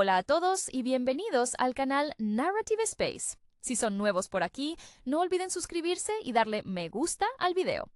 Hola a todos y bienvenidos al canal Narrative Space. Si son nuevos por aquí, no olviden suscribirse y darle me gusta al video.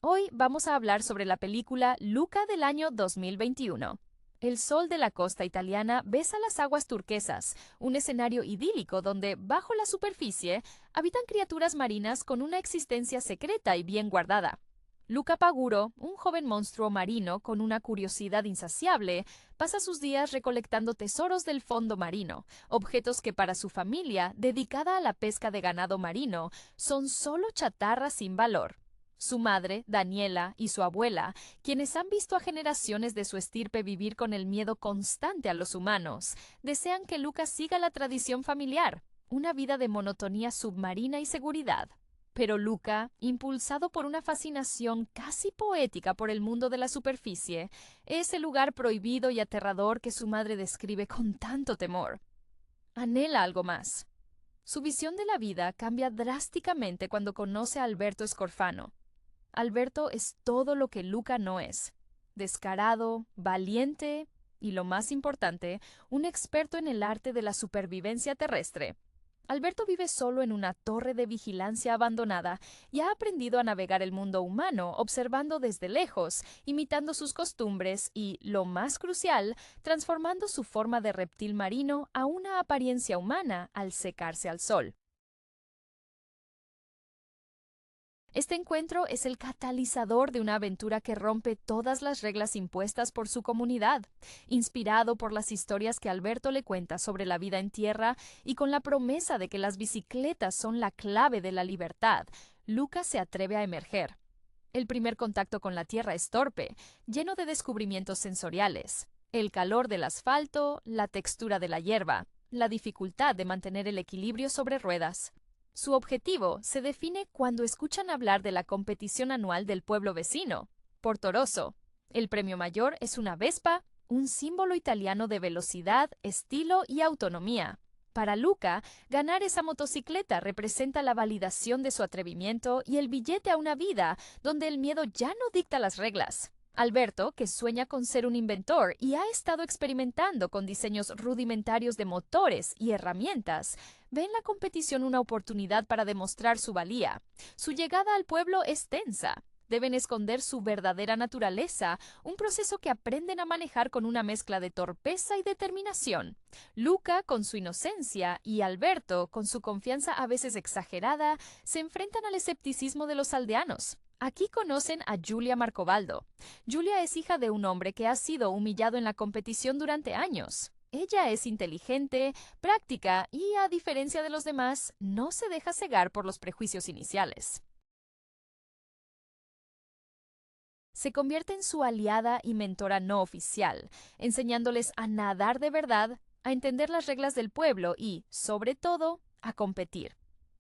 Hoy vamos a hablar sobre la película Luca del año 2021. El sol de la costa italiana besa las aguas turquesas, un escenario idílico donde, bajo la superficie, habitan criaturas marinas con una existencia secreta y bien guardada. Luca Paguro, un joven monstruo marino con una curiosidad insaciable, pasa sus días recolectando tesoros del fondo marino, objetos que para su familia, dedicada a la pesca de ganado marino, son solo chatarra sin valor. Su madre, Daniela, y su abuela, quienes han visto a generaciones de su estirpe vivir con el miedo constante a los humanos, desean que Luca siga la tradición familiar, una vida de monotonía submarina y seguridad. Pero Luca, impulsado por una fascinación casi poética por el mundo de la superficie, es el lugar prohibido y aterrador que su madre describe con tanto temor. Anhela algo más. Su visión de la vida cambia drásticamente cuando conoce a Alberto Scorfano. Alberto es todo lo que Luca no es: descarado, valiente y, lo más importante, un experto en el arte de la supervivencia terrestre. Alberto vive solo en una torre de vigilancia abandonada y ha aprendido a navegar el mundo humano observando desde lejos, imitando sus costumbres y, lo más crucial, transformando su forma de reptil marino a una apariencia humana al secarse al sol. Este encuentro es el catalizador de una aventura que rompe todas las reglas impuestas por su comunidad, inspirado por las historias que Alberto le cuenta sobre la vida en tierra y con la promesa de que las bicicletas son la clave de la libertad. Luca se atreve a emerger. El primer contacto con la tierra es torpe, lleno de descubrimientos sensoriales. El calor del asfalto, la textura de la hierba, la dificultad de mantener el equilibrio sobre ruedas. Su objetivo se define cuando escuchan hablar de la competición anual del pueblo vecino, Portorosso. El premio mayor es una Vespa, un símbolo italiano de velocidad, estilo y autonomía. Para Luca, ganar esa motocicleta representa la validación de su atrevimiento y el billete a una vida donde el miedo ya no dicta las reglas. Alberto, que sueña con ser un inventor y ha estado experimentando con diseños rudimentarios de motores y herramientas, ve en la competición una oportunidad para demostrar su valía. Su llegada al pueblo es tensa. Deben esconder su verdadera naturaleza, un proceso que aprenden a manejar con una mezcla de torpeza y determinación. Luca, con su inocencia, y Alberto, con su confianza a veces exagerada, se enfrentan al escepticismo de los aldeanos. Aquí conocen a Giulia Marcobaldo. Giulia es hija de un hombre que ha sido humillado en la competición durante años. Ella es inteligente, práctica y, a diferencia de los demás, no se deja cegar por los prejuicios iniciales. Se convierte en su aliada y mentora no oficial, enseñándoles a nadar de verdad, a entender las reglas del pueblo y, sobre todo, a competir.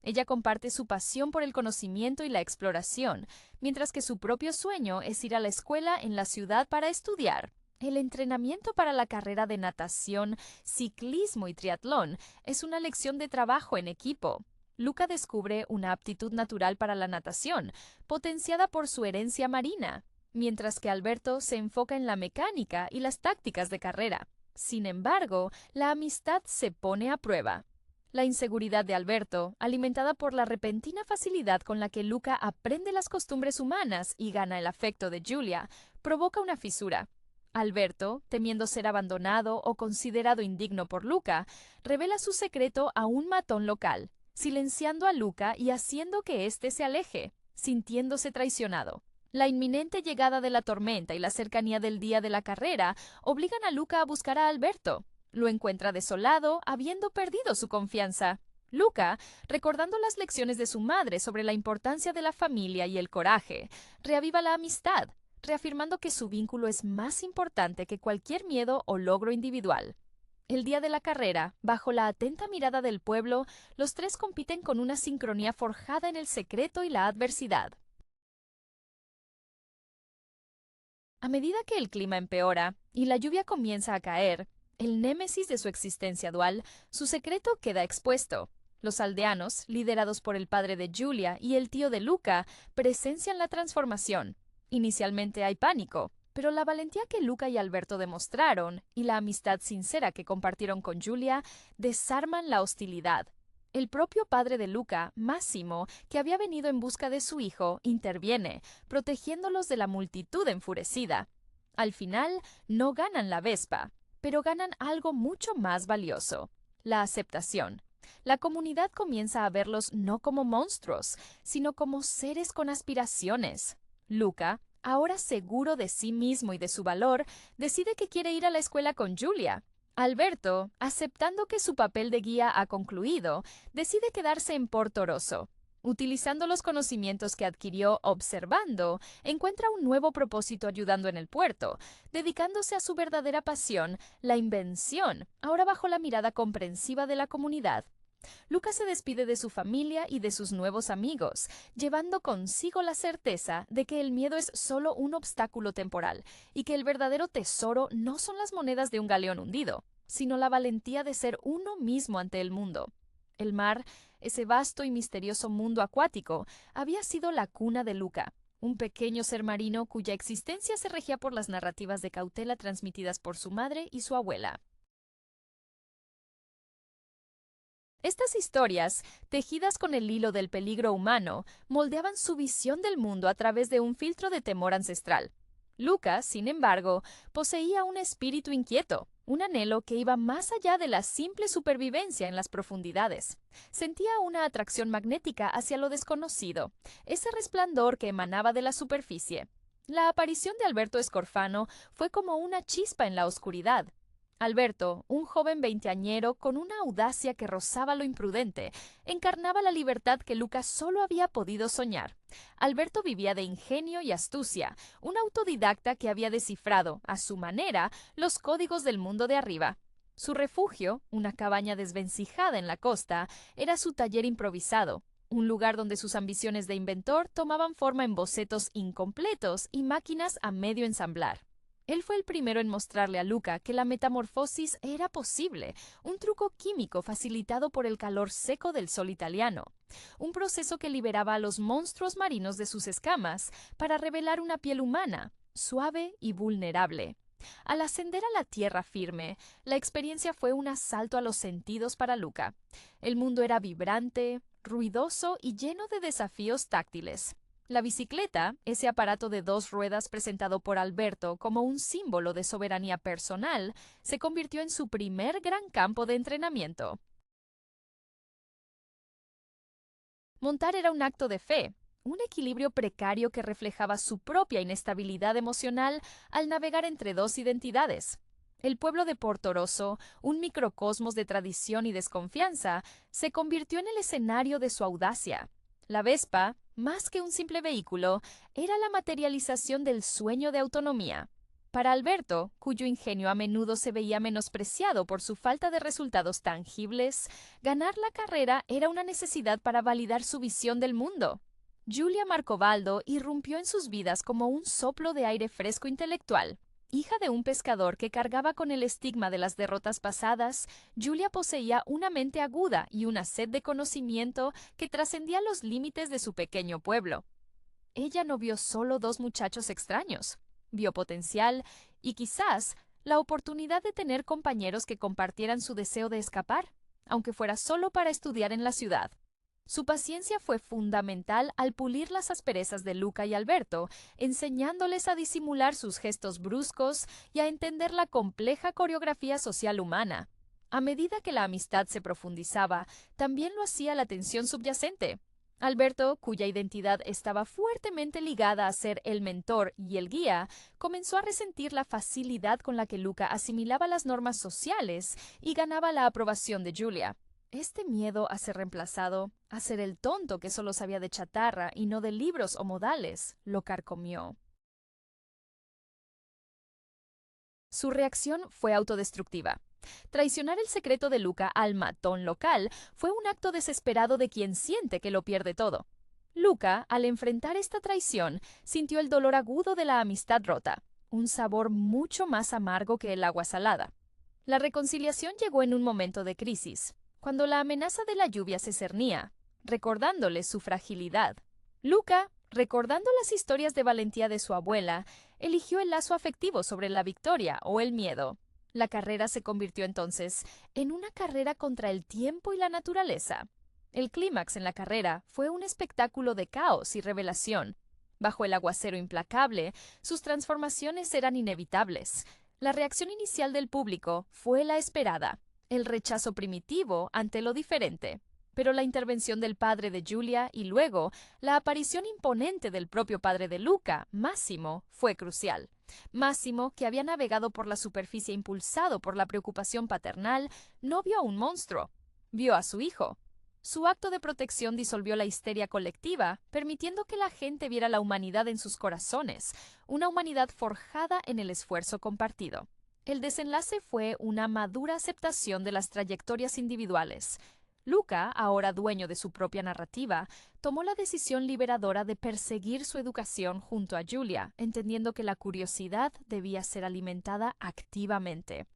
Ella comparte su pasión por el conocimiento y la exploración, mientras que su propio sueño es ir a la escuela en la ciudad para estudiar. El entrenamiento para la carrera de natación, ciclismo y triatlón es una lección de trabajo en equipo. Luca descubre una aptitud natural para la natación, potenciada por su herencia marina, mientras que Alberto se enfoca en la mecánica y las tácticas de carrera. Sin embargo, la amistad se pone a prueba. La inseguridad de Alberto, alimentada por la repentina facilidad con la que Luca aprende las costumbres humanas y gana el afecto de Giulia, provoca una fisura. Alberto, temiendo ser abandonado o considerado indigno por Luca, revela su secreto a un matón local, silenciando a Luca y haciendo que éste se aleje, sintiéndose traicionado. La inminente llegada de la tormenta y la cercanía del día de la carrera obligan a Luca a buscar a Alberto. Lo encuentra desolado, habiendo perdido su confianza. Luca, recordando las lecciones de su madre sobre la importancia de la familia y el coraje, reaviva la amistad, reafirmando que su vínculo es más importante que cualquier miedo o logro individual. El día de la carrera, bajo la atenta mirada del pueblo, los tres compiten con una sincronía forjada en el secreto y la adversidad. A medida que el clima empeora y la lluvia comienza a caer, el némesis de su existencia dual, su secreto queda expuesto. Los aldeanos, liderados por el padre de Giulia y el tío de Luca, presencian la transformación. Inicialmente hay pánico. Pero la valentía que Luca y Alberto demostraron y la amistad sincera que compartieron con Giulia desarman la hostilidad. El propio padre de Luca, Massimo, que había venido en busca de su hijo, interviene, protegiéndolos de la multitud enfurecida. Al final, no ganan la Vespa, pero ganan algo mucho más valioso: la aceptación. La comunidad comienza a verlos no como monstruos, sino como seres con aspiraciones. Luca, ahora seguro de sí mismo y de su valor, decide que quiere ir a la escuela con Giulia. Alberto, aceptando que su papel de guía ha concluido, decide quedarse en Porto Rosso. Utilizando los conocimientos que adquirió observando, encuentra un nuevo propósito ayudando en el puerto, dedicándose a su verdadera pasión, la invención, ahora bajo la mirada comprensiva de la comunidad. Luca se despide de su familia y de sus nuevos amigos, llevando consigo la certeza de que el miedo es solo un obstáculo temporal y que el verdadero tesoro no son las monedas de un galeón hundido, sino la valentía de ser uno mismo ante el mundo. El mar, ese vasto y misterioso mundo acuático, había sido la cuna de Luca, un pequeño ser marino cuya existencia se regía por las narrativas de cautela transmitidas por su madre y su abuela. Estas historias, tejidas con el hilo del peligro humano, moldeaban su visión del mundo a través de un filtro de temor ancestral. Lucas, sin embargo, poseía un espíritu inquieto, un anhelo que iba más allá de la simple supervivencia en las profundidades. Sentía una atracción magnética hacia lo desconocido, ese resplandor que emanaba de la superficie. La aparición de Alberto Escorfano fue como una chispa en la oscuridad. Alberto, un joven veinteañero con una audacia que rozaba lo imprudente, encarnaba la libertad que Lucas solo había podido soñar. Alberto vivía de ingenio y astucia, un autodidacta que había descifrado, a su manera, los códigos del mundo de arriba. Su refugio, una cabaña desvencijada en la costa, era su taller improvisado, un lugar donde sus ambiciones de inventor tomaban forma en bocetos incompletos y máquinas a medio ensamblar. Él fue el primero en mostrarle a Luca que la metamorfosis era posible, un truco químico facilitado por el calor seco del sol italiano, un proceso que liberaba a los monstruos marinos de sus escamas para revelar una piel humana, suave y vulnerable. Al ascender a la tierra firme, la experiencia fue un asalto a los sentidos para Luca. El mundo era vibrante, ruidoso y lleno de desafíos táctiles. La bicicleta, ese aparato de 2 ruedas presentado por Alberto como un símbolo de soberanía personal, se convirtió en su primer gran campo de entrenamiento. Montar era un acto de fe, un equilibrio precario que reflejaba su propia inestabilidad emocional al navegar entre 2 identidades. El pueblo de Porto Rosso, un microcosmos de tradición y desconfianza, se convirtió en el escenario de su audacia. La Vespa, más que un simple vehículo, era la materialización del sueño de autonomía. Para Alberto, cuyo ingenio a menudo se veía menospreciado por su falta de resultados tangibles, ganar la carrera era una necesidad para validar su visión del mundo. Giulia Marcobaldo irrumpió en sus vidas como un soplo de aire fresco intelectual. Hija de un pescador que cargaba con el estigma de las derrotas pasadas, Giulia poseía una mente aguda y una sed de conocimiento que trascendía los límites de su pequeño pueblo. Ella no vio solo 2 muchachos extraños, vio potencial y quizás la oportunidad de tener compañeros que compartieran su deseo de escapar, aunque fuera solo para estudiar en la ciudad. Su paciencia fue fundamental al pulir las asperezas de Luca y Alberto, enseñándoles a disimular sus gestos bruscos y a entender la compleja coreografía social humana. A medida que la amistad se profundizaba, también lo hacía la tensión subyacente. Alberto, cuya identidad estaba fuertemente ligada a ser el mentor y el guía, comenzó a resentir la facilidad con la que Luca asimilaba las normas sociales y ganaba la aprobación de Giulia. Este miedo a ser reemplazado, a ser el tonto que solo sabía de chatarra y no de libros o modales, lo carcomió. Su reacción fue autodestructiva. Traicionar el secreto de Luca al matón local fue un acto desesperado de quien siente que lo pierde todo. Luca, al enfrentar esta traición, sintió el dolor agudo de la amistad rota, un sabor mucho más amargo que el agua salada. La reconciliación llegó en un momento de crisis, cuando la amenaza de la lluvia se cernía, recordándole su fragilidad. Luca, recordando las historias de valentía de su abuela, eligió el lazo afectivo sobre la victoria o el miedo. La carrera se convirtió entonces en una carrera contra el tiempo y la naturaleza. El clímax en la carrera fue un espectáculo de caos y revelación. Bajo el aguacero implacable, sus transformaciones eran inevitables. La reacción inicial del público fue la esperada, el rechazo primitivo ante lo diferente. Pero la intervención del padre de Julia y luego la aparición imponente del propio padre de Luca, Massimo, fue crucial. Massimo, que había navegado por la superficie impulsado por la preocupación paternal, no vio a un monstruo, vio a su hijo. Su acto de protección disolvió la histeria colectiva, permitiendo que la gente viera la humanidad en sus corazones, una humanidad forjada en el esfuerzo compartido. El desenlace fue una madura aceptación de las trayectorias individuales. Luca, ahora dueño de su propia narrativa, tomó la decisión liberadora de perseguir su educación junto a Julia, entendiendo que la curiosidad debía ser alimentada activamente.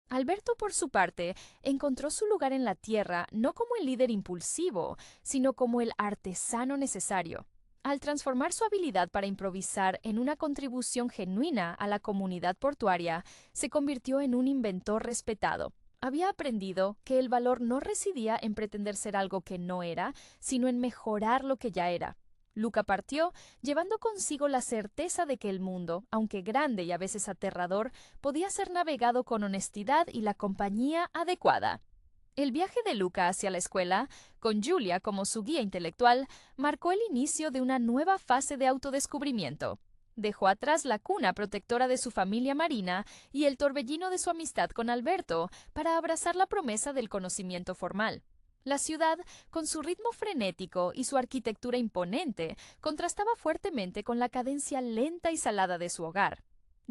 Alberto, por su parte, encontró su lugar en la Tierra no como el líder impulsivo, sino como el artesano necesario. Al transformar su habilidad para improvisar en una contribución genuina a la comunidad portuaria, se convirtió en un inventor respetado. Había aprendido que el valor no residía en pretender ser algo que no era, sino en mejorar lo que ya era. Luca partió, llevando consigo la certeza de que el mundo, aunque grande y a veces aterrador, podía ser navegado con honestidad y la compañía adecuada. El viaje de Luca hacia la escuela, con Julia como su guía intelectual, marcó el inicio de una nueva fase de autodescubrimiento. Dejó atrás la cuna protectora de su familia marina y el torbellino de su amistad con Alberto para abrazar la promesa del conocimiento formal. La ciudad, con su ritmo frenético y su arquitectura imponente, contrastaba fuertemente con la cadencia lenta y salada de su hogar.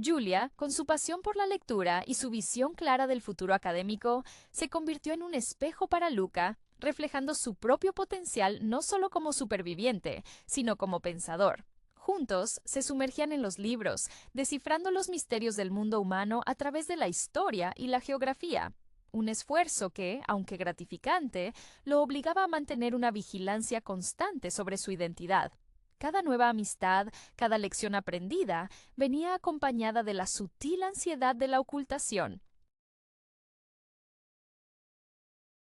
Julia, con su pasión por la lectura y su visión clara del futuro académico, se convirtió en un espejo para Luca, reflejando su propio potencial no solo como superviviente, sino como pensador. Juntos se sumergían en los libros, descifrando los misterios del mundo humano a través de la historia y la geografía. Un esfuerzo que, aunque gratificante, lo obligaba a mantener una vigilancia constante sobre su identidad. Cada nueva amistad, cada lección aprendida, venía acompañada de la sutil ansiedad de la ocultación.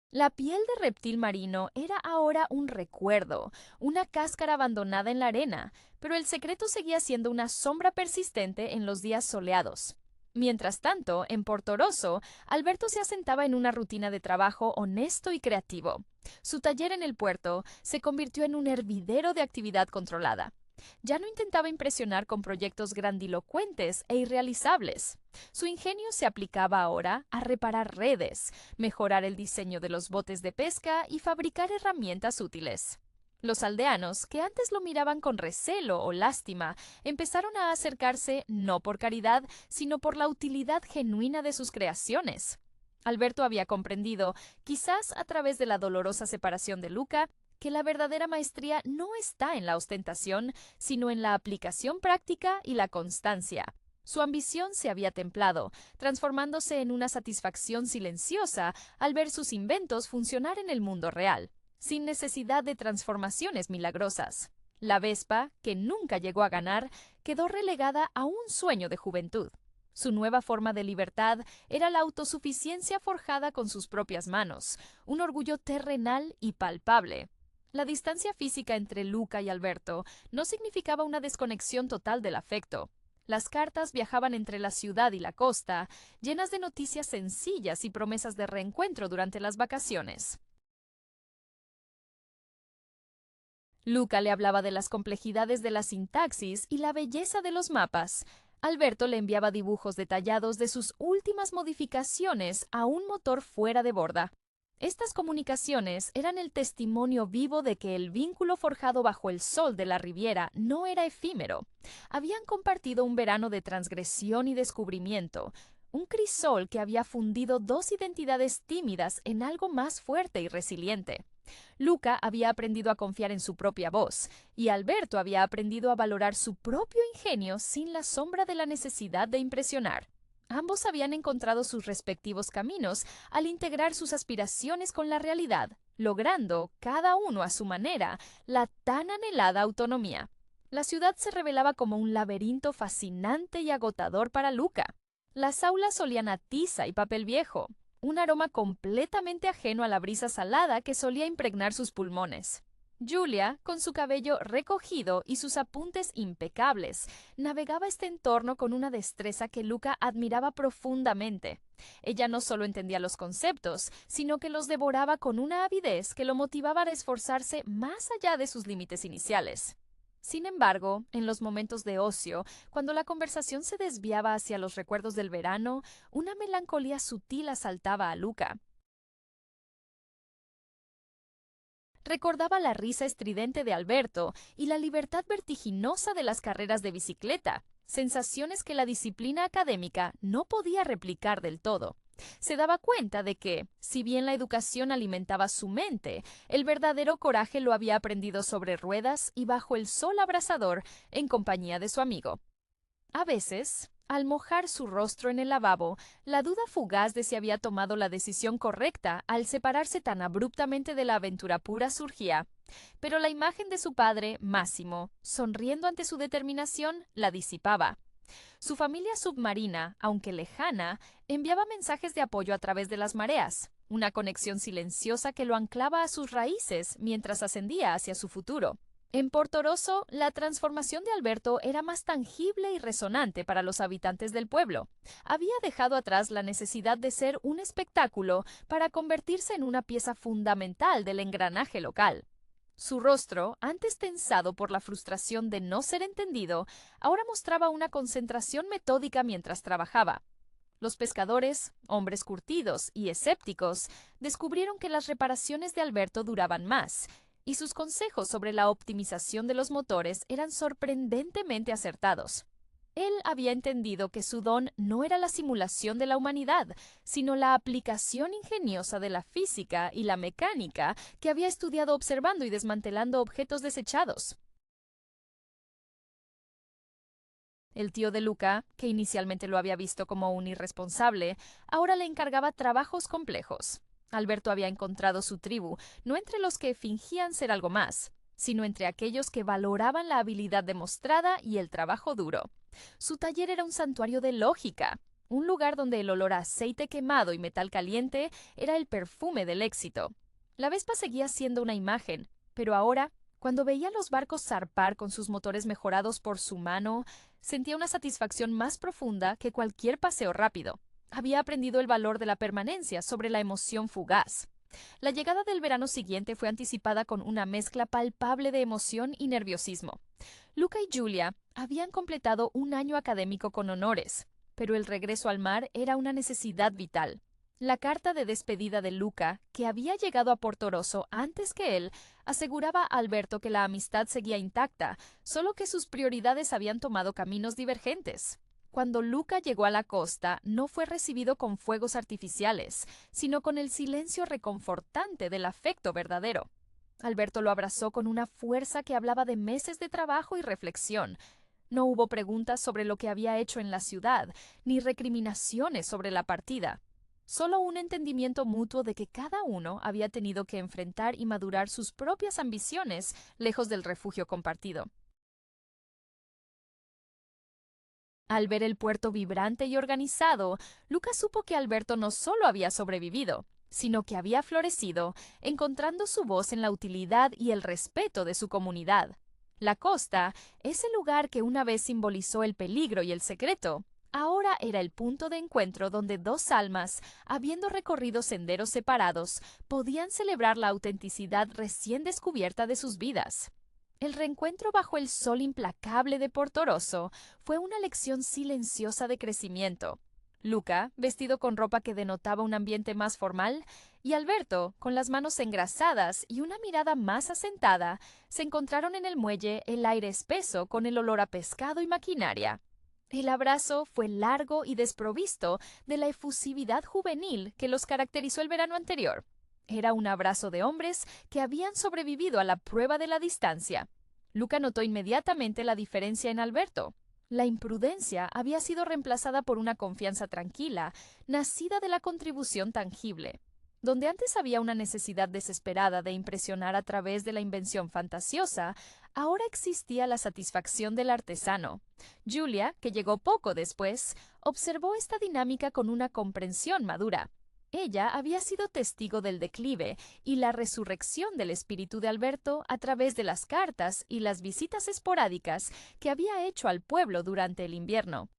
La piel de reptil marino era ahora un recuerdo, una cáscara abandonada en la arena, pero el secreto seguía siendo una sombra persistente en los días soleados. Mientras tanto, en Portorosso, Alberto se asentaba en una rutina de trabajo honesto y creativo. Su taller en el puerto se convirtió en un hervidero de actividad controlada. Ya no intentaba impresionar con proyectos grandilocuentes e irrealizables. Su ingenio se aplicaba ahora a reparar redes, mejorar el diseño de los botes de pesca y fabricar herramientas útiles. Los aldeanos, que antes lo miraban con recelo o lástima, empezaron a acercarse no por caridad, sino por la utilidad genuina de sus creaciones. Alberto había comprendido, quizás a través de la dolorosa separación de Luca, que la verdadera maestría no está en la ostentación, sino en la aplicación práctica y la constancia. Su ambición se había templado, transformándose en una satisfacción silenciosa al ver sus inventos funcionar en el mundo real, sin necesidad de transformaciones milagrosas. La Vespa, que nunca llegó a ganar, quedó relegada a un sueño de juventud. Su nueva forma de libertad era la autosuficiencia forjada con sus propias manos, un orgullo terrenal y palpable. La distancia física entre Luca y Alberto no significaba una desconexión total del afecto. Las cartas viajaban entre la ciudad y la costa, llenas de noticias sencillas y promesas de reencuentro durante las vacaciones. Luca le hablaba de las complejidades de la sintaxis y la belleza de los mapas. Alberto le enviaba dibujos detallados de sus últimas modificaciones a un motor fuera de borda. Estas comunicaciones eran el testimonio vivo de que el vínculo forjado bajo el sol de la Riviera no era efímero. Habían compartido un verano de transgresión y descubrimiento, un crisol que había fundido dos identidades tímidas en algo más fuerte y resiliente. Luca había aprendido a confiar en su propia voz, y Alberto había aprendido a valorar su propio ingenio sin la sombra de la necesidad de impresionar. Ambos habían encontrado sus respectivos caminos al integrar sus aspiraciones con la realidad, logrando, cada uno a su manera, la tan anhelada autonomía. La ciudad se revelaba como un laberinto fascinante y agotador para Luca. Las aulas olían a tiza y papel viejo, un aroma completamente ajeno a la brisa salada que solía impregnar sus pulmones. Julia, con su cabello recogido y sus apuntes impecables, navegaba este entorno con una destreza que Luca admiraba profundamente. Ella no solo entendía los conceptos, sino que los devoraba con una avidez que lo motivaba a esforzarse más allá de sus límites iniciales. Sin embargo, en los momentos de ocio, cuando la conversación se desviaba hacia los recuerdos del verano, una melancolía sutil asaltaba a Luca. Recordaba la risa estridente de Alberto y la libertad vertiginosa de las carreras de bicicleta, sensaciones que la disciplina académica no podía replicar del todo. Se daba cuenta de que, si bien la educación alimentaba su mente, el verdadero coraje lo había aprendido sobre ruedas y bajo el sol abrasador en compañía de su amigo. A veces, al mojar su rostro en el lavabo, la duda fugaz de si había tomado la decisión correcta al separarse tan abruptamente de la aventura pura surgía, pero la imagen de su padre, Máximo, sonriendo ante su determinación, la disipaba. Su familia submarina, aunque lejana, enviaba mensajes de apoyo a través de las mareas, una conexión silenciosa que lo anclaba a sus raíces mientras ascendía hacia su futuro. En Portorosso, la transformación de Alberto era más tangible y resonante para los habitantes del pueblo. Había dejado atrás la necesidad de ser un espectáculo para convertirse en una pieza fundamental del engranaje local. Su rostro, antes tensado por la frustración de no ser entendido, ahora mostraba una concentración metódica mientras trabajaba. Los pescadores, hombres curtidos y escépticos, descubrieron que las reparaciones de Alberto duraban más, y sus consejos sobre la optimización de los motores eran sorprendentemente acertados. Él había entendido que su don no era la simulación de la humanidad, sino la aplicación ingeniosa de la física y la mecánica que había estudiado observando y desmantelando objetos desechados. El tío de Luca, que inicialmente lo había visto como un irresponsable, ahora le encargaba trabajos complejos. Alberto había encontrado su tribu, no entre los que fingían ser algo más, sino entre aquellos que valoraban la habilidad demostrada y el trabajo duro. Su taller era un santuario de lógica, un lugar donde el olor a aceite quemado y metal caliente era el perfume del éxito. La Vespa seguía siendo una imagen, pero ahora, cuando veía los barcos zarpar con sus motores mejorados por su mano, sentía una satisfacción más profunda que cualquier paseo rápido. Había aprendido el valor de la permanencia sobre la emoción fugaz. La llegada del verano siguiente fue anticipada con una mezcla palpable de emoción y nerviosismo. Luca y Julia habían completado un año académico con honores, pero el regreso al mar era una necesidad vital. La carta de despedida de Luca, que había llegado a Portorosso antes que él, aseguraba a Alberto que la amistad seguía intacta, solo que sus prioridades habían tomado caminos divergentes. Cuando Luca llegó a la costa, no fue recibido con fuegos artificiales, sino con el silencio reconfortante del afecto verdadero. Alberto lo abrazó con una fuerza que hablaba de meses de trabajo y reflexión. No hubo preguntas sobre lo que había hecho en la ciudad, ni recriminaciones sobre la partida. Solo un entendimiento mutuo de que cada uno había tenido que enfrentar y madurar sus propias ambiciones lejos del refugio compartido. Al ver el puerto vibrante y organizado, Lucas supo que Alberto no solo había sobrevivido, sino que había florecido, encontrando su voz en la utilidad y el respeto de su comunidad. La costa, ese lugar que una vez simbolizó el peligro y el secreto, ahora era el punto de encuentro donde dos almas, habiendo recorrido senderos separados, podían celebrar la autenticidad recién descubierta de sus vidas. El reencuentro bajo el sol implacable de Portorosso fue una lección silenciosa de crecimiento. Luca, vestido con ropa que denotaba un ambiente más formal, y Alberto, con las manos engrasadas y una mirada más asentada, se encontraron en el muelle, el aire espeso con el olor a pescado y maquinaria. El abrazo fue largo y desprovisto de la efusividad juvenil que los caracterizó el verano anterior. Era un abrazo de hombres que habían sobrevivido a la prueba de la distancia. Luca notó inmediatamente la diferencia en Alberto. La imprudencia había sido reemplazada por una confianza tranquila, nacida de la contribución tangible. Donde antes había una necesidad desesperada de impresionar a través de la invención fantasiosa, ahora existía la satisfacción del artesano. Julia, que llegó poco después, observó esta dinámica con una comprensión madura. Ella había sido testigo del declive y la resurrección del espíritu de Alberto a través de las cartas y las visitas esporádicas que había hecho al pueblo durante el invierno.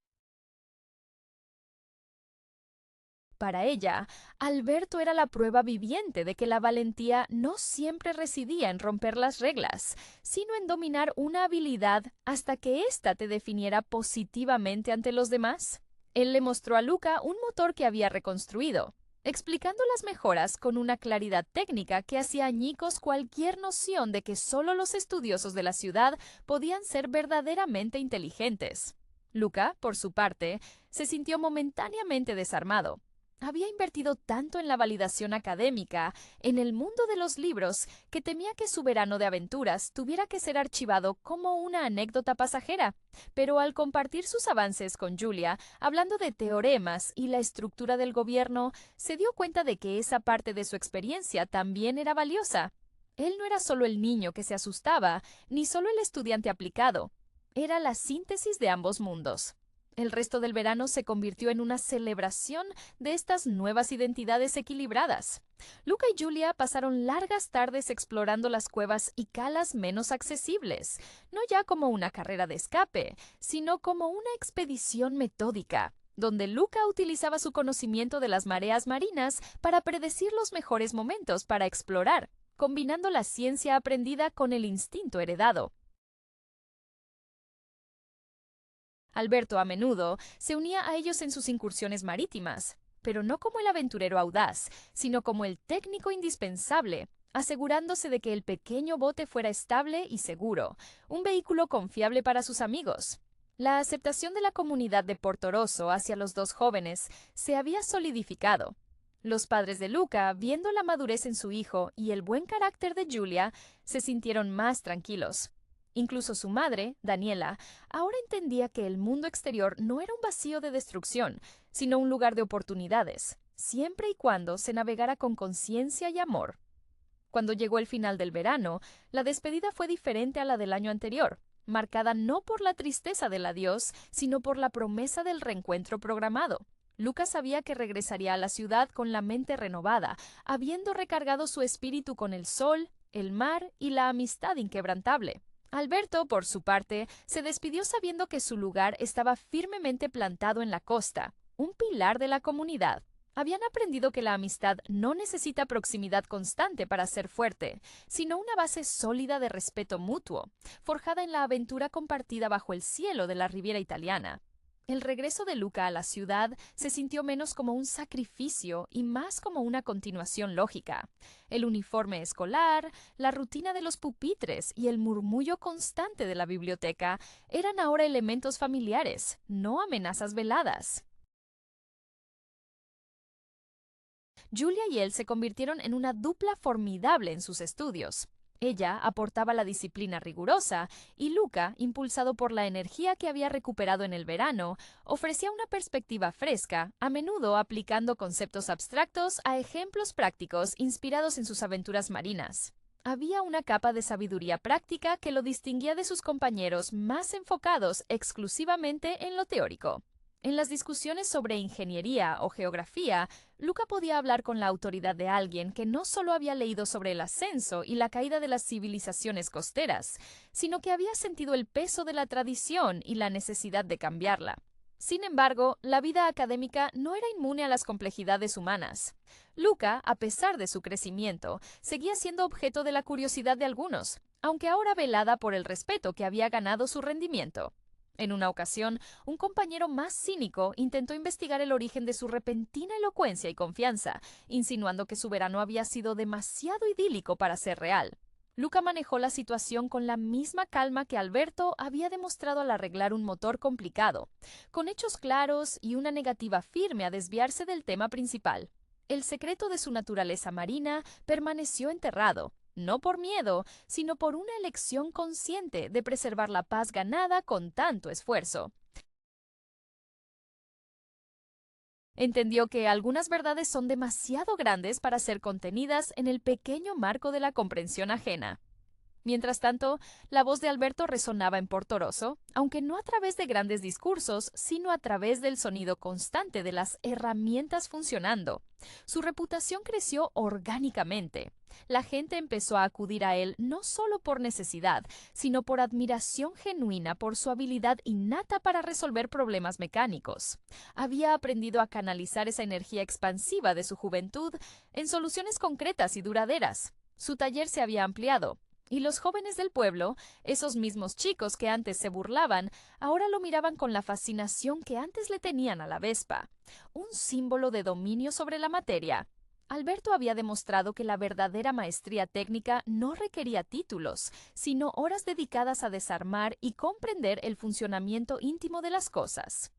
Para ella, Alberto era la prueba viviente de que la valentía no siempre residía en romper las reglas, sino en dominar una habilidad hasta que ésta te definiera positivamente ante los demás. Él le mostró a Luca un motor que había reconstruido, explicando las mejoras con una claridad técnica que hacía añicos cualquier noción de que solo los estudiosos de la ciudad podían ser verdaderamente inteligentes. Luca, por su parte, se sintió momentáneamente desarmado. Había invertido tanto en la validación académica, en el mundo de los libros, que temía que su verano de aventuras tuviera que ser archivado como una anécdota pasajera. Pero al compartir sus avances con Julia, hablando de teoremas y la estructura del gobierno, se dio cuenta de que esa parte de su experiencia también era valiosa. Él no era solo el niño que se asustaba, ni solo el estudiante aplicado. Era la síntesis de ambos mundos. El resto del verano se convirtió en una celebración de estas nuevas identidades equilibradas. Luca y Julia pasaron largas tardes explorando las cuevas y calas menos accesibles, no ya como una carrera de escape, sino como una expedición metódica, donde Luca utilizaba su conocimiento de las mareas marinas para predecir los mejores momentos para explorar, combinando la ciencia aprendida con el instinto heredado. Alberto a menudo se unía a ellos en sus incursiones marítimas, pero no como el aventurero audaz, sino como el técnico indispensable, asegurándose de que el pequeño bote fuera estable y seguro, un vehículo confiable para sus amigos. La aceptación de la comunidad de Portorosso hacia los dos jóvenes se había solidificado. Los padres de Luca, viendo la madurez en su hijo y el buen carácter de Julia, se sintieron más tranquilos. Incluso su madre, Daniela, ahora entendía que el mundo exterior no era un vacío de destrucción, sino un lugar de oportunidades, siempre y cuando se navegara con conciencia y amor. Cuando llegó el final del verano, la despedida fue diferente a la del año anterior, marcada no por la tristeza del adiós, sino por la promesa del reencuentro programado. Lucas sabía que regresaría a la ciudad con la mente renovada, habiendo recargado su espíritu con el sol, el mar y la amistad inquebrantable. Alberto, por su parte, se despidió sabiendo que su lugar estaba firmemente plantado en la costa, un pilar de la comunidad. Habían aprendido que la amistad no necesita proximidad constante para ser fuerte, sino una base sólida de respeto mutuo, forjada en la aventura compartida bajo el cielo de la Riviera italiana. El regreso de Luca a la ciudad se sintió menos como un sacrificio y más como una continuación lógica. El uniforme escolar, la rutina de los pupitres y el murmullo constante de la biblioteca eran ahora elementos familiares, no amenazas veladas. Julia y él se convirtieron en una dupla formidable en sus estudios. Ella aportaba la disciplina rigurosa y Luca, impulsado por la energía que había recuperado en el verano, ofrecía una perspectiva fresca, a menudo aplicando conceptos abstractos a ejemplos prácticos inspirados en sus aventuras marinas. Había una capa de sabiduría práctica que lo distinguía de sus compañeros más enfocados exclusivamente en lo teórico. En las discusiones sobre ingeniería o geografía, Luca podía hablar con la autoridad de alguien que no solo había leído sobre el ascenso y la caída de las civilizaciones costeras, sino que había sentido el peso de la tradición y la necesidad de cambiarla. Sin embargo, la vida académica no era inmune a las complejidades humanas. Luca, a pesar de su crecimiento, seguía siendo objeto de la curiosidad de algunos, aunque ahora velada por el respeto que había ganado su rendimiento. En una ocasión, un compañero más cínico intentó investigar el origen de su repentina elocuencia y confianza, insinuando que su verano había sido demasiado idílico para ser real. Luca manejó la situación con la misma calma que Alberto había demostrado al arreglar un motor complicado, con hechos claros y una negativa firme a desviarse del tema principal. El secreto de su naturaleza marina permaneció enterrado, no por miedo, sino por una elección consciente de preservar la paz ganada con tanto esfuerzo. Entendió que algunas verdades son demasiado grandes para ser contenidas en el pequeño marco de la comprensión ajena. Mientras tanto, la voz de Alberto resonaba en Portoroso, aunque no a través de grandes discursos, sino a través del sonido constante de las herramientas funcionando. Su reputación creció orgánicamente. La gente empezó a acudir a él no solo por necesidad, sino por admiración genuina por su habilidad innata para resolver problemas mecánicos. Había aprendido a canalizar esa energía expansiva de su juventud en soluciones concretas y duraderas. Su taller se había ampliado, y los jóvenes del pueblo, esos mismos chicos que antes se burlaban, ahora lo miraban con la fascinación que antes le tenían a la Vespa, un símbolo de dominio sobre la materia. Alberto había demostrado que la verdadera maestría técnica no requería títulos, sino horas dedicadas a desarmar y comprender el funcionamiento íntimo de las cosas.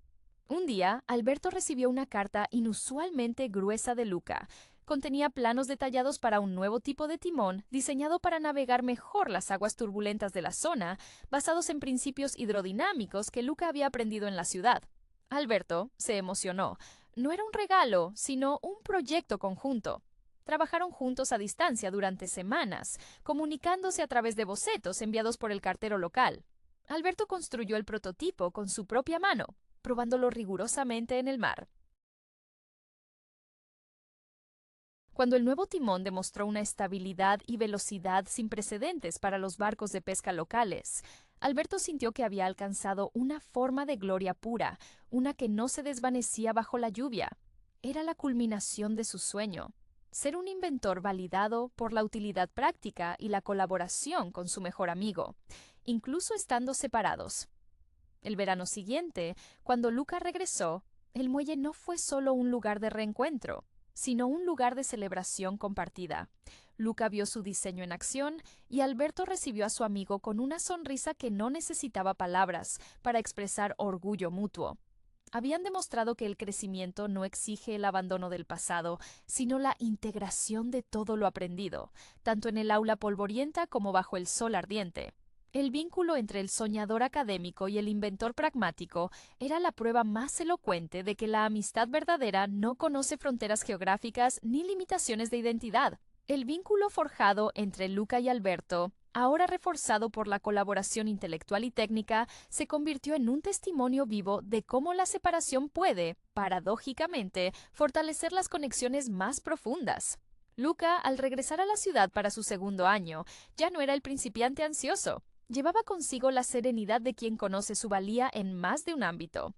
Un día, Alberto recibió una carta inusualmente gruesa de Luca. Contenía planos detallados para un nuevo tipo de timón diseñado para navegar mejor las aguas turbulentas de la zona, basados en principios hidrodinámicos que Luca había aprendido en la ciudad. Alberto se emocionó. No era un regalo, sino un proyecto conjunto. Trabajaron juntos a distancia durante semanas, comunicándose a través de bocetos enviados por el cartero local. Alberto construyó el prototipo con su propia mano, probándolo rigurosamente en el mar. Cuando el nuevo timón demostró una estabilidad y velocidad sin precedentes para los barcos de pesca locales, Alberto sintió que había alcanzado una forma de gloria pura, una que no se desvanecía bajo la lluvia. Era la culminación de su sueño, ser un inventor validado por la utilidad práctica y la colaboración con su mejor amigo, incluso estando separados. El verano siguiente, cuando Luca regresó, el muelle no fue solo un lugar de reencuentro, sino un lugar de celebración compartida. Luca vio su diseño en acción y Alberto recibió a su amigo con una sonrisa que no necesitaba palabras para expresar orgullo mutuo. Habían demostrado que el crecimiento no exige el abandono del pasado, sino la integración de todo lo aprendido, tanto en el aula polvorienta como bajo el sol ardiente. El vínculo entre el soñador académico y el inventor pragmático era la prueba más elocuente de que la amistad verdadera no conoce fronteras geográficas ni limitaciones de identidad. El vínculo forjado entre Luca y Alberto, ahora reforzado por la colaboración intelectual y técnica, se convirtió en un testimonio vivo de cómo la separación puede, paradójicamente, fortalecer las conexiones más profundas. Luca, al regresar a la ciudad para su segundo año, ya no era el principiante ansioso. Llevaba consigo la serenidad de quien conoce su valía en más de un ámbito.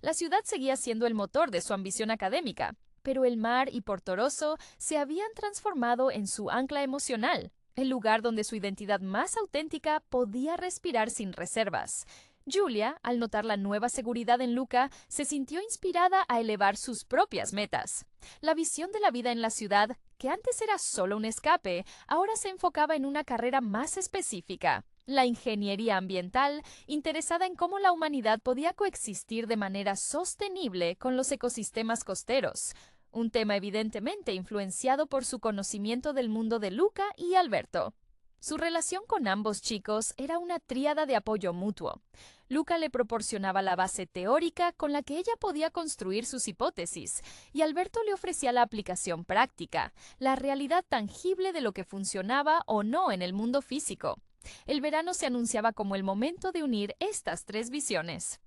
La ciudad seguía siendo el motor de su ambición académica, pero el mar y Portoroso se habían transformado en su ancla emocional, el lugar donde su identidad más auténtica podía respirar sin reservas. Julia, al notar la nueva seguridad en Luca, se sintió inspirada a elevar sus propias metas. La visión de la vida en la ciudad, que antes era solo un escape, ahora se enfocaba en una carrera más específica: la ingeniería ambiental, interesada en cómo la humanidad podía coexistir de manera sostenible con los ecosistemas costeros, un tema evidentemente influenciado por su conocimiento del mundo de Luca y Alberto. Su relación con ambos chicos era una tríada de apoyo mutuo. Luca le proporcionaba la base teórica con la que ella podía construir sus hipótesis, y Alberto le ofrecía la aplicación práctica, la realidad tangible de lo que funcionaba o no en el mundo físico. El verano se anunciaba como el momento de unir estas tres visiones.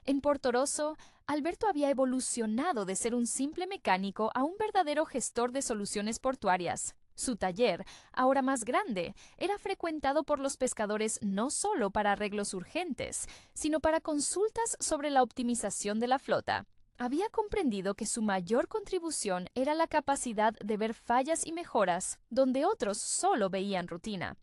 En Portoroso, Alberto había evolucionado de ser un simple mecánico a un verdadero gestor de soluciones portuarias. Su taller, ahora más grande, era frecuentado por los pescadores no solo para arreglos urgentes, sino para consultas sobre la optimización de la flota. Había comprendido que su mayor contribución era la capacidad de ver fallas y mejoras donde otros solo veían rutina.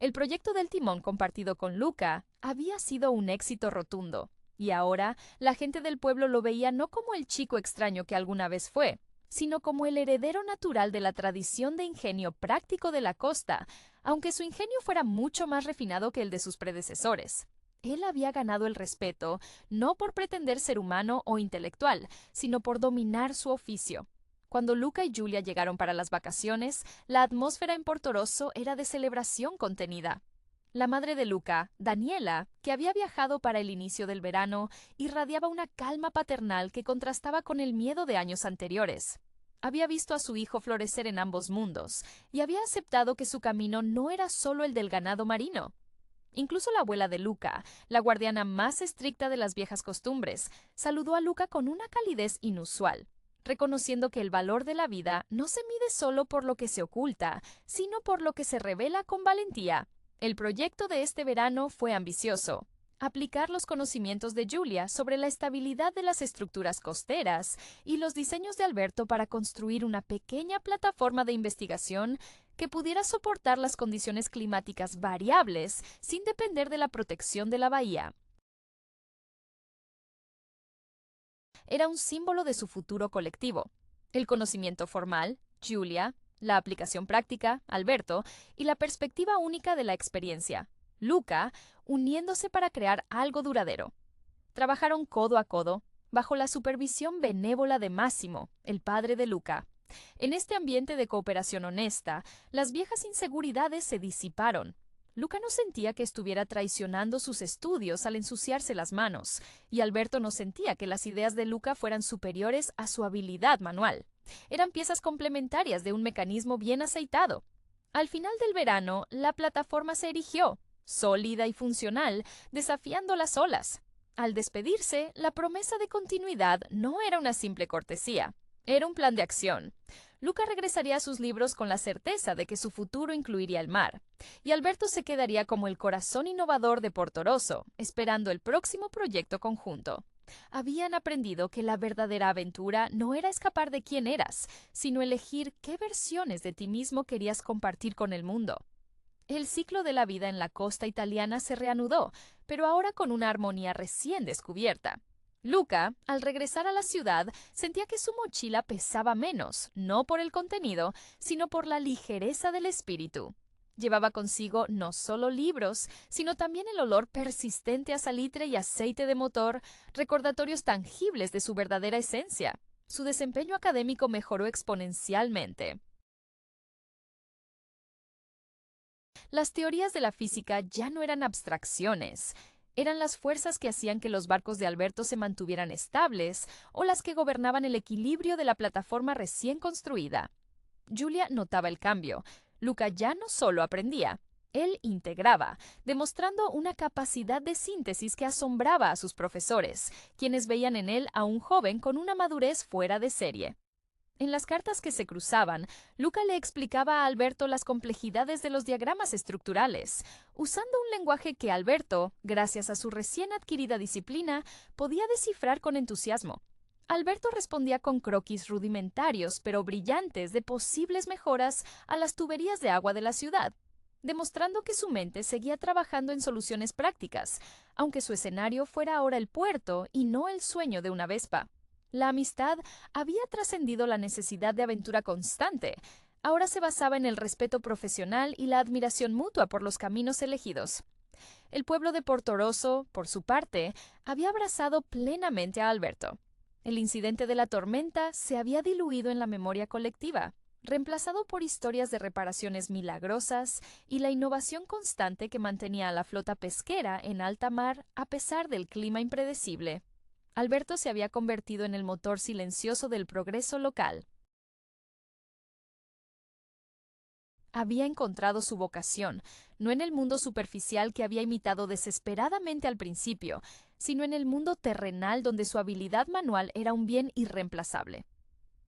El proyecto del timón compartido con Luca había sido un éxito rotundo, y ahora la gente del pueblo lo veía no como el chico extraño que alguna vez fue, sino como el heredero natural de la tradición de ingenio práctico de la costa, aunque su ingenio fuera mucho más refinado que el de sus predecesores. Él había ganado el respeto no por pretender ser humano o intelectual, sino por dominar su oficio. Cuando Luca y Julia llegaron para las vacaciones, la atmósfera en Portoroso era de celebración contenida. La madre de Luca, Daniela, que había viajado para el inicio del verano, irradiaba una calma paternal que contrastaba con el miedo de años anteriores. Había visto a su hijo florecer en ambos mundos y había aceptado que su camino no era solo el del ganado marino. Incluso la abuela de Luca, la guardiana más estricta de las viejas costumbres, saludó a Luca con una calidez inusual, reconociendo que el valor de la vida no se mide solo por lo que se oculta, sino por lo que se revela con valentía. El proyecto de este verano fue ambicioso. Aplicar los conocimientos de Julia sobre la estabilidad de las estructuras costeras y los diseños de Alberto para construir una pequeña plataforma de investigación que pudiera soportar las condiciones climáticas variables sin depender de la protección de la bahía. Era un símbolo de su futuro colectivo. El conocimiento formal, Julia, la aplicación práctica, Alberto, y la perspectiva única de la experiencia, Luca, uniéndose para crear algo duradero. Trabajaron codo a codo, bajo la supervisión benévola de Máximo, el padre de Luca. En este ambiente de cooperación honesta, las viejas inseguridades se disiparon. Luca no sentía que estuviera traicionando sus estudios al ensuciarse las manos, y Alberto no sentía que las ideas de Luca fueran superiores a su habilidad manual. Eran piezas complementarias de un mecanismo bien aceitado. Al final del verano, la plataforma se erigió, sólida y funcional, desafiando las olas. Al despedirse, la promesa de continuidad no era una simple cortesía, era un plan de acción. Luca regresaría a sus libros con la certeza de que su futuro incluiría el mar, y Alberto se quedaría como el corazón innovador de Portorosso, esperando el próximo proyecto conjunto. Habían aprendido que la verdadera aventura no era escapar de quién eras, sino elegir qué versiones de ti mismo querías compartir con el mundo. El ciclo de la vida en la costa italiana se reanudó, pero ahora con una armonía recién descubierta. Luca, al regresar a la ciudad, sentía que su mochila pesaba menos, no por el contenido, sino por la ligereza del espíritu. Llevaba consigo no solo libros, sino también el olor persistente a salitre y aceite de motor, recordatorios tangibles de su verdadera esencia. Su desempeño académico mejoró exponencialmente. Las teorías de la física ya no eran abstracciones, eran las fuerzas que hacían que los barcos de Alberto se mantuvieran estables o las que gobernaban el equilibrio de la plataforma recién construida. Julia notaba el cambio. Luca ya no solo aprendía, él integraba, demostrando una capacidad de síntesis que asombraba a sus profesores, quienes veían en él a un joven con una madurez fuera de serie. En las cartas que se cruzaban, Luca le explicaba a Alberto las complejidades de los diagramas estructurales, usando un lenguaje que Alberto, gracias a su recién adquirida disciplina, podía descifrar con entusiasmo. Alberto respondía con croquis rudimentarios pero brillantes de posibles mejoras a las tuberías de agua de la ciudad, demostrando que su mente seguía trabajando en soluciones prácticas, aunque su escenario fuera ahora el puerto y no el sueño de una Vespa. La amistad había trascendido la necesidad de aventura constante. Ahora se basaba en el respeto profesional y la admiración mutua por los caminos elegidos. El pueblo de Portorosso, por su parte, había abrazado plenamente a Alberto. El incidente de la tormenta se había diluido en la memoria colectiva, reemplazado por historias de reparaciones milagrosas y la innovación constante que mantenía a la flota pesquera en alta mar a pesar del clima impredecible. Alberto se había convertido en el motor silencioso del progreso local. Había encontrado su vocación, no en el mundo superficial que había imitado desesperadamente al principio, sino en el mundo terrenal donde su habilidad manual era un bien irreemplazable.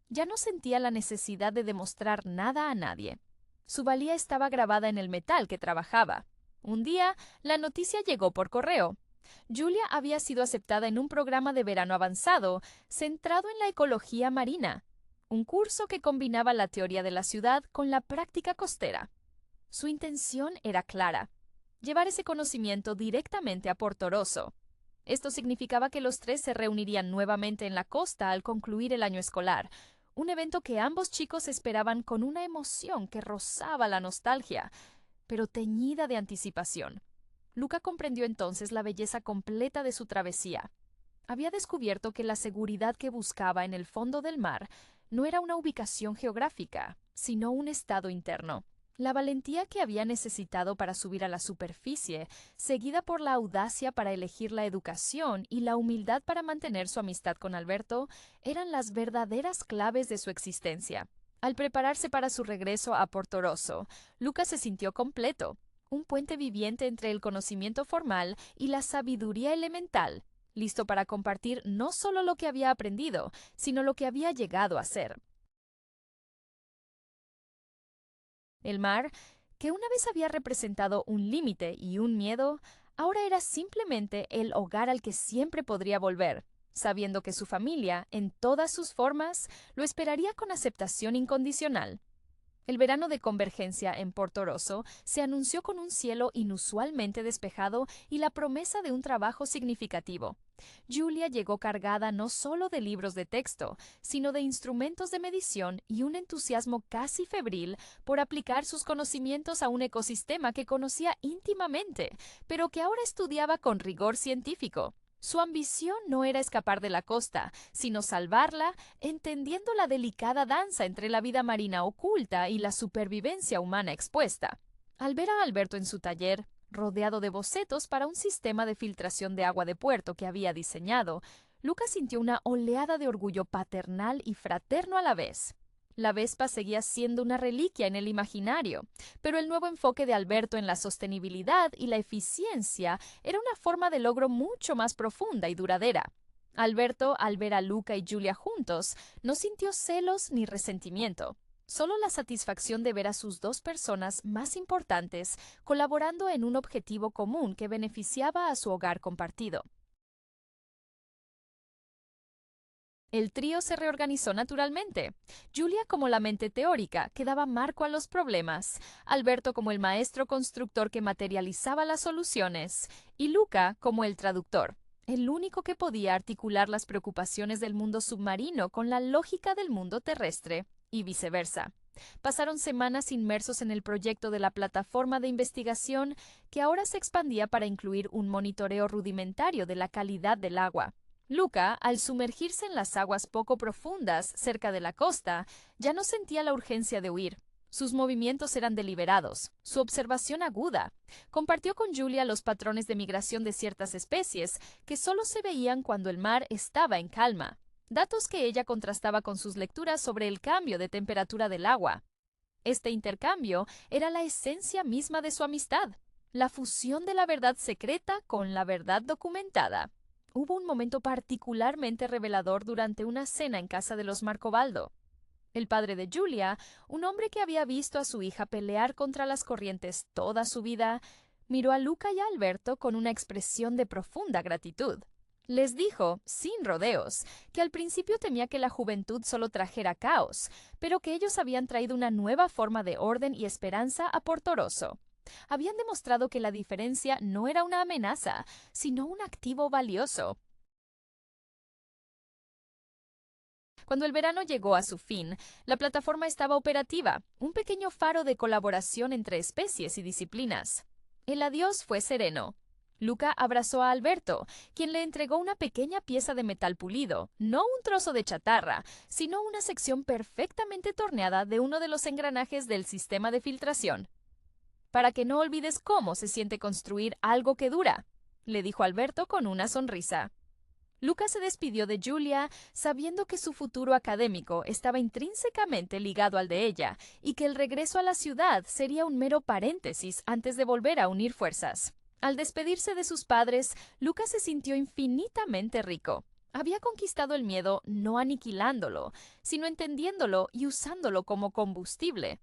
Ya no sentía la necesidad de demostrar nada a nadie. Su valía estaba grabada en el metal que trabajaba. Un día, la noticia llegó por correo. Julia había sido aceptada en un programa de verano avanzado, centrado en la ecología marina, un curso que combinaba la teoría de la ciudad con la práctica costera. Su intención era clara: llevar ese conocimiento directamente a Portorosso. Esto significaba que los tres se reunirían nuevamente en la costa al concluir el año escolar, un evento que ambos chicos esperaban con una emoción que rozaba la nostalgia, pero teñida de anticipación. Luca comprendió entonces la belleza completa de su travesía. Había descubierto que la seguridad que buscaba en el fondo del mar no era una ubicación geográfica, sino un estado interno. La valentía que había necesitado para subir a la superficie, seguida por la audacia para elegir la educación y la humildad para mantener su amistad con Alberto, eran las verdaderas claves de su existencia. Al prepararse para su regreso a Portorosso, Lucas se sintió completo, un puente viviente entre el conocimiento formal y la sabiduría elemental, listo para compartir no solo lo que había aprendido, sino lo que había llegado a ser. El mar, que una vez había representado un límite y un miedo, ahora era simplemente el hogar al que siempre podría volver, sabiendo que su familia, en todas sus formas, lo esperaría con aceptación incondicional. El verano de Convergencia en Portorosso se anunció con un cielo inusualmente despejado y la promesa de un trabajo significativo. Julia llegó cargada no solo de libros de texto, sino de instrumentos de medición y un entusiasmo casi febril por aplicar sus conocimientos a un ecosistema que conocía íntimamente, pero que ahora estudiaba con rigor científico. Su ambición no era escapar de la costa, sino salvarla, entendiendo la delicada danza entre la vida marina oculta y la supervivencia humana expuesta. Al ver a Alberto en su taller, rodeado de bocetos para un sistema de filtración de agua de puerto que había diseñado, Lucas sintió una oleada de orgullo paternal y fraterno a la vez. La Vespa seguía siendo una reliquia en el imaginario, pero el nuevo enfoque de Alberto en la sostenibilidad y la eficiencia era una forma de logro mucho más profunda y duradera. Alberto, al ver a Luca y Julia juntos, no sintió celos ni resentimiento, solo la satisfacción de ver a sus dos personas más importantes colaborando en un objetivo común que beneficiaba a su hogar compartido. El trío se reorganizó naturalmente. Julia como la mente teórica, que daba marco a los problemas, Alberto como el maestro constructor que materializaba las soluciones, y Luca como el traductor, el único que podía articular las preocupaciones del mundo submarino con la lógica del mundo terrestre, y viceversa. Pasaron semanas inmersos en el proyecto de la plataforma de investigación que ahora se expandía para incluir un monitoreo rudimentario de la calidad del agua. Luca, al sumergirse en las aguas poco profundas cerca de la costa, ya no sentía la urgencia de huir. Sus movimientos eran deliberados, su observación aguda. Compartió con Julia los patrones de migración de ciertas especies que solo se veían cuando el mar estaba en calma, datos que ella contrastaba con sus lecturas sobre el cambio de temperatura del agua. Este intercambio era la esencia misma de su amistad, la fusión de la verdad secreta con la verdad documentada. Hubo un momento particularmente revelador durante una cena en casa de los Marcobaldo. El padre de Julia, un hombre que había visto a su hija pelear contra las corrientes toda su vida, miró a Luca y a Alberto con una expresión de profunda gratitud. Les dijo, sin rodeos, que al principio temía que la juventud solo trajera caos, pero que ellos habían traído una nueva forma de orden y esperanza a Portorosso. Habían demostrado que la diferencia no era una amenaza, sino un activo valioso. Cuando el verano llegó a su fin, la plataforma estaba operativa, un pequeño faro de colaboración entre especies y disciplinas. El adiós fue sereno. Luca abrazó a Alberto, quien le entregó una pequeña pieza de metal pulido, no un trozo de chatarra, sino una sección perfectamente torneada de uno de los engranajes del sistema de filtración. Para que no olvides cómo se siente construir algo que dura, le dijo Alberto con una sonrisa. Lucas se despidió de Julia sabiendo que su futuro académico estaba intrínsecamente ligado al de ella y que el regreso a la ciudad sería un mero paréntesis antes de volver a unir fuerzas. Al despedirse de sus padres, Lucas se sintió infinitamente rico. Había conquistado el miedo no aniquilándolo, sino entendiéndolo y usándolo como combustible.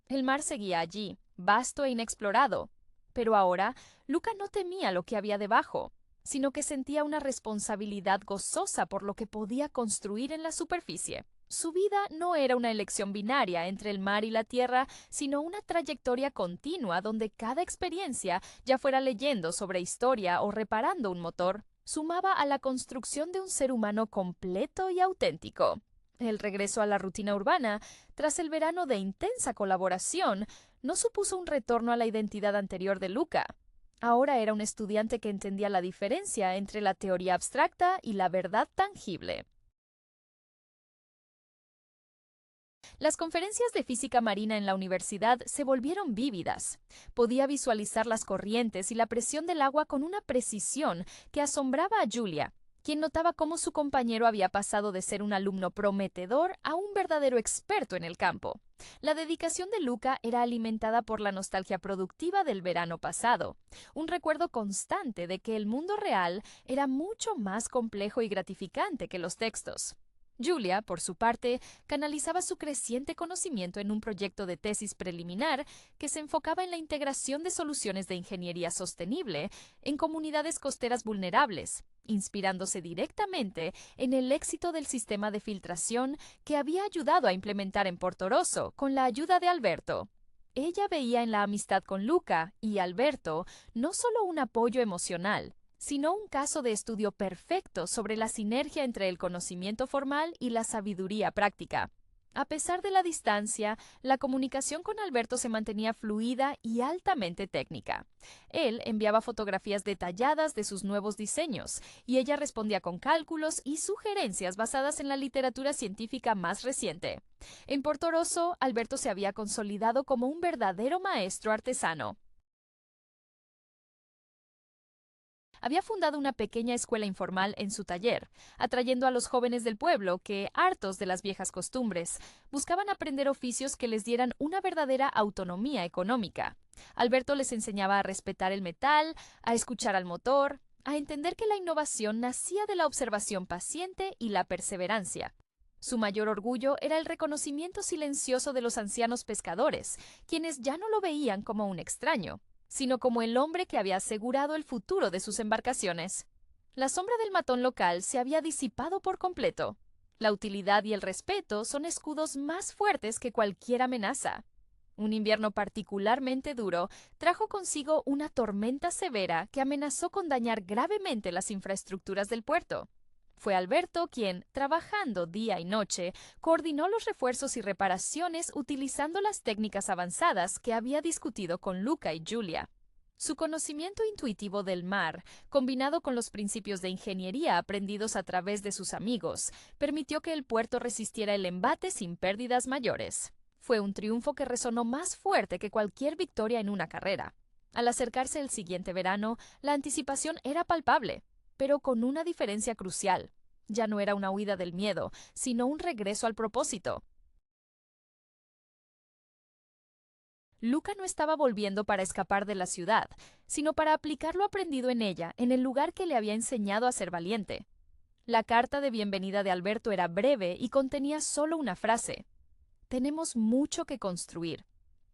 El mar seguía allí, vasto e inexplorado, pero ahora Luca no temía lo que había debajo, sino que sentía una responsabilidad gozosa por lo que podía construir en la superficie. Su vida no era una elección binaria entre el mar y la tierra, sino una trayectoria continua donde cada experiencia, ya fuera leyendo sobre historia o reparando un motor, sumaba a la construcción de un ser humano completo y auténtico. El regreso a la rutina urbana, tras el verano de intensa colaboración, no supuso un retorno a la identidad anterior de Luca. Ahora era un estudiante que entendía la diferencia entre la teoría abstracta y la verdad tangible. Las conferencias de física marina en la universidad se volvieron vívidas. Podía visualizar las corrientes y la presión del agua con una precisión que asombraba a Julia, quien notaba cómo su compañero había pasado de ser un alumno prometedor a un verdadero experto en el campo. La dedicación de Luca era alimentada por la nostalgia productiva del verano pasado, un recuerdo constante de que el mundo real era mucho más complejo y gratificante que los textos. Julia, por su parte, canalizaba su creciente conocimiento en un proyecto de tesis preliminar que se enfocaba en la integración de soluciones de ingeniería sostenible en comunidades costeras vulnerables, inspirándose directamente en el éxito del sistema de filtración que había ayudado a implementar en Portorosso con la ayuda de Alberto. Ella veía en la amistad con Luca y Alberto no solo un apoyo emocional, sino un caso de estudio perfecto sobre la sinergia entre el conocimiento formal y la sabiduría práctica. A pesar de la distancia, la comunicación con Alberto se mantenía fluida y altamente técnica. Él enviaba fotografías detalladas de sus nuevos diseños, y ella respondía con cálculos y sugerencias basadas en la literatura científica más reciente. En Portorosso, Alberto se había consolidado como un verdadero maestro artesano. Había fundado una pequeña escuela informal en su taller, atrayendo a los jóvenes del pueblo que, hartos de las viejas costumbres, buscaban aprender oficios que les dieran una verdadera autonomía económica. Alberto les enseñaba a respetar el metal, a escuchar al motor, a entender que la innovación nacía de la observación paciente y la perseverancia. Su mayor orgullo era el reconocimiento silencioso de los ancianos pescadores, quienes ya no lo veían como un extraño, sino como el hombre que había asegurado el futuro de sus embarcaciones. La sombra del matón local se había disipado por completo. La utilidad y el respeto son escudos más fuertes que cualquier amenaza. Un invierno particularmente duro trajo consigo una tormenta severa que amenazó con dañar gravemente las infraestructuras del puerto. Fue Alberto quien, trabajando día y noche, coordinó los refuerzos y reparaciones utilizando las técnicas avanzadas que había discutido con Luca y Julia. Su conocimiento intuitivo del mar, combinado con los principios de ingeniería aprendidos a través de sus amigos, permitió que el puerto resistiera el embate sin pérdidas mayores. Fue un triunfo que resonó más fuerte que cualquier victoria en una carrera. Al acercarse el siguiente verano, la anticipación era palpable, pero con una diferencia crucial. Ya no era una huida del miedo, sino un regreso al propósito. Luca no estaba volviendo para escapar de la ciudad, sino para aplicar lo aprendido en ella, en el lugar que le había enseñado a ser valiente. La carta de bienvenida de Alberto era breve y contenía solo una frase: «Tenemos mucho que construir».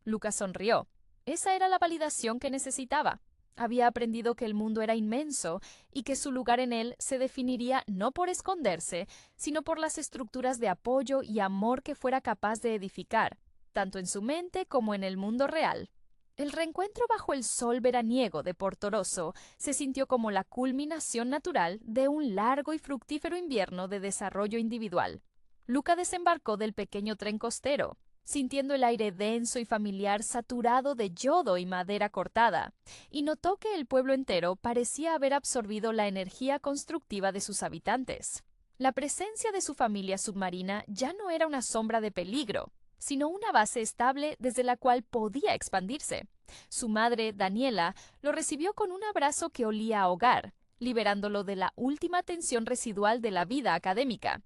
Luca sonrió. Esa era la validación que necesitaba. Había aprendido que el mundo era inmenso y que su lugar en él se definiría no por esconderse, sino por las estructuras de apoyo y amor que fuera capaz de edificar, tanto en su mente como en el mundo real. El reencuentro bajo el sol veraniego de Portorosso se sintió como la culminación natural de un largo y fructífero invierno de desarrollo individual. Luca desembarcó del pequeño tren costero, sintiendo el aire denso y familiar saturado de yodo y madera cortada, y notó que el pueblo entero parecía haber absorbido la energía constructiva de sus habitantes. La presencia de su familia submarina ya no era una sombra de peligro, sino una base estable desde la cual podía expandirse. Su madre, Daniela, lo recibió con un abrazo que olía a hogar, liberándolo de la última tensión residual de la vida académica.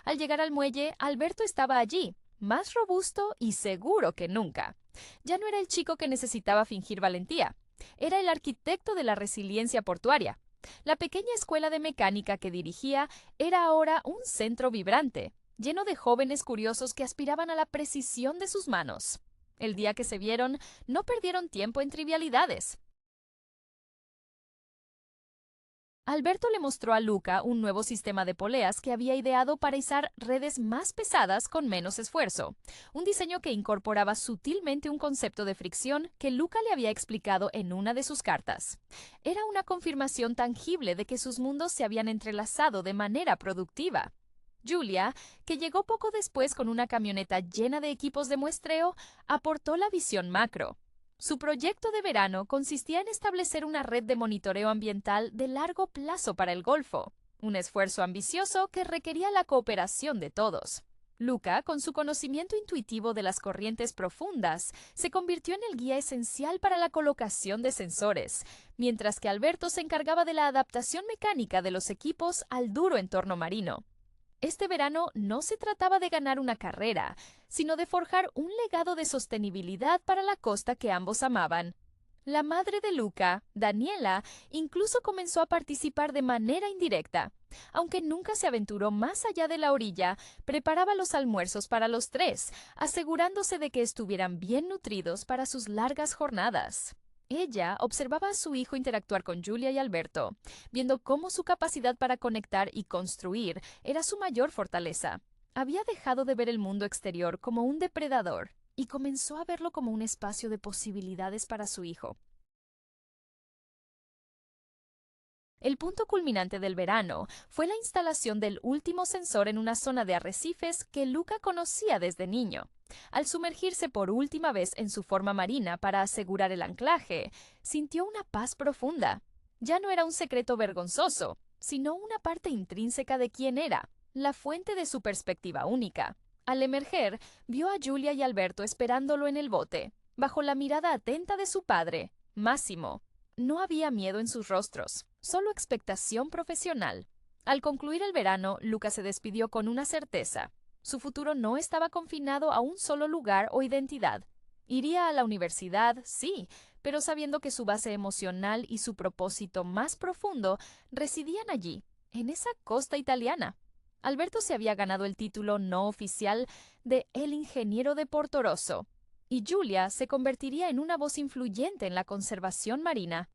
Al llegar al muelle, Alberto estaba allí, más robusto y seguro que nunca. Ya no era el chico que necesitaba fingir valentía. Era el arquitecto de la resiliencia portuaria. La pequeña escuela de mecánica que dirigía era ahora un centro vibrante, lleno de jóvenes curiosos que aspiraban a la precisión de sus manos. El día que se vieron, no perdieron tiempo en trivialidades. Alberto le mostró a Luca un nuevo sistema de poleas que había ideado para izar redes más pesadas con menos esfuerzo, un diseño que incorporaba sutilmente un concepto de fricción que Luca le había explicado en una de sus cartas. Era una confirmación tangible de que sus mundos se habían entrelazado de manera productiva. Julia, que llegó poco después con una camioneta llena de equipos de muestreo, aportó la visión macro. Su proyecto de verano consistía en establecer una red de monitoreo ambiental de largo plazo para el Golfo, un esfuerzo ambicioso que requería la cooperación de todos. Luca, con su conocimiento intuitivo de las corrientes profundas, se convirtió en el guía esencial para la colocación de sensores, mientras que Alberto se encargaba de la adaptación mecánica de los equipos al duro entorno marino. Este verano no se trataba de ganar una carrera, sino de forjar un legado de sostenibilidad para la costa que ambos amaban. La madre de Luca, Daniela, incluso comenzó a participar de manera indirecta. Aunque nunca se aventuró más allá de la orilla, preparaba los almuerzos para los tres, asegurándose de que estuvieran bien nutridos para sus largas jornadas. Ella observaba a su hijo interactuar con Julia y Alberto, viendo cómo su capacidad para conectar y construir era su mayor fortaleza. Había dejado de ver el mundo exterior como un depredador y comenzó a verlo como un espacio de posibilidades para su hijo. El punto culminante del verano fue la instalación del último sensor en una zona de arrecifes que Luca conocía desde niño. Al sumergirse por última vez en su forma marina para asegurar el anclaje, sintió una paz profunda. Ya no era un secreto vergonzoso, sino una parte intrínseca de quién era, la fuente de su perspectiva única. Al emerger, vio a Julia y Alberto esperándolo en el bote, bajo la mirada atenta de su padre, Máximo. No había miedo en sus rostros, solo expectación profesional. Al concluir el verano, Luca se despidió con una certeza. Su futuro no estaba confinado a un solo lugar o identidad. Iría a la universidad, sí, pero sabiendo que su base emocional y su propósito más profundo residían allí, en esa costa italiana. Alberto se había ganado el título no oficial de El Ingeniero de Portorosso, y Julia se convertiría en una voz influyente en la conservación marina.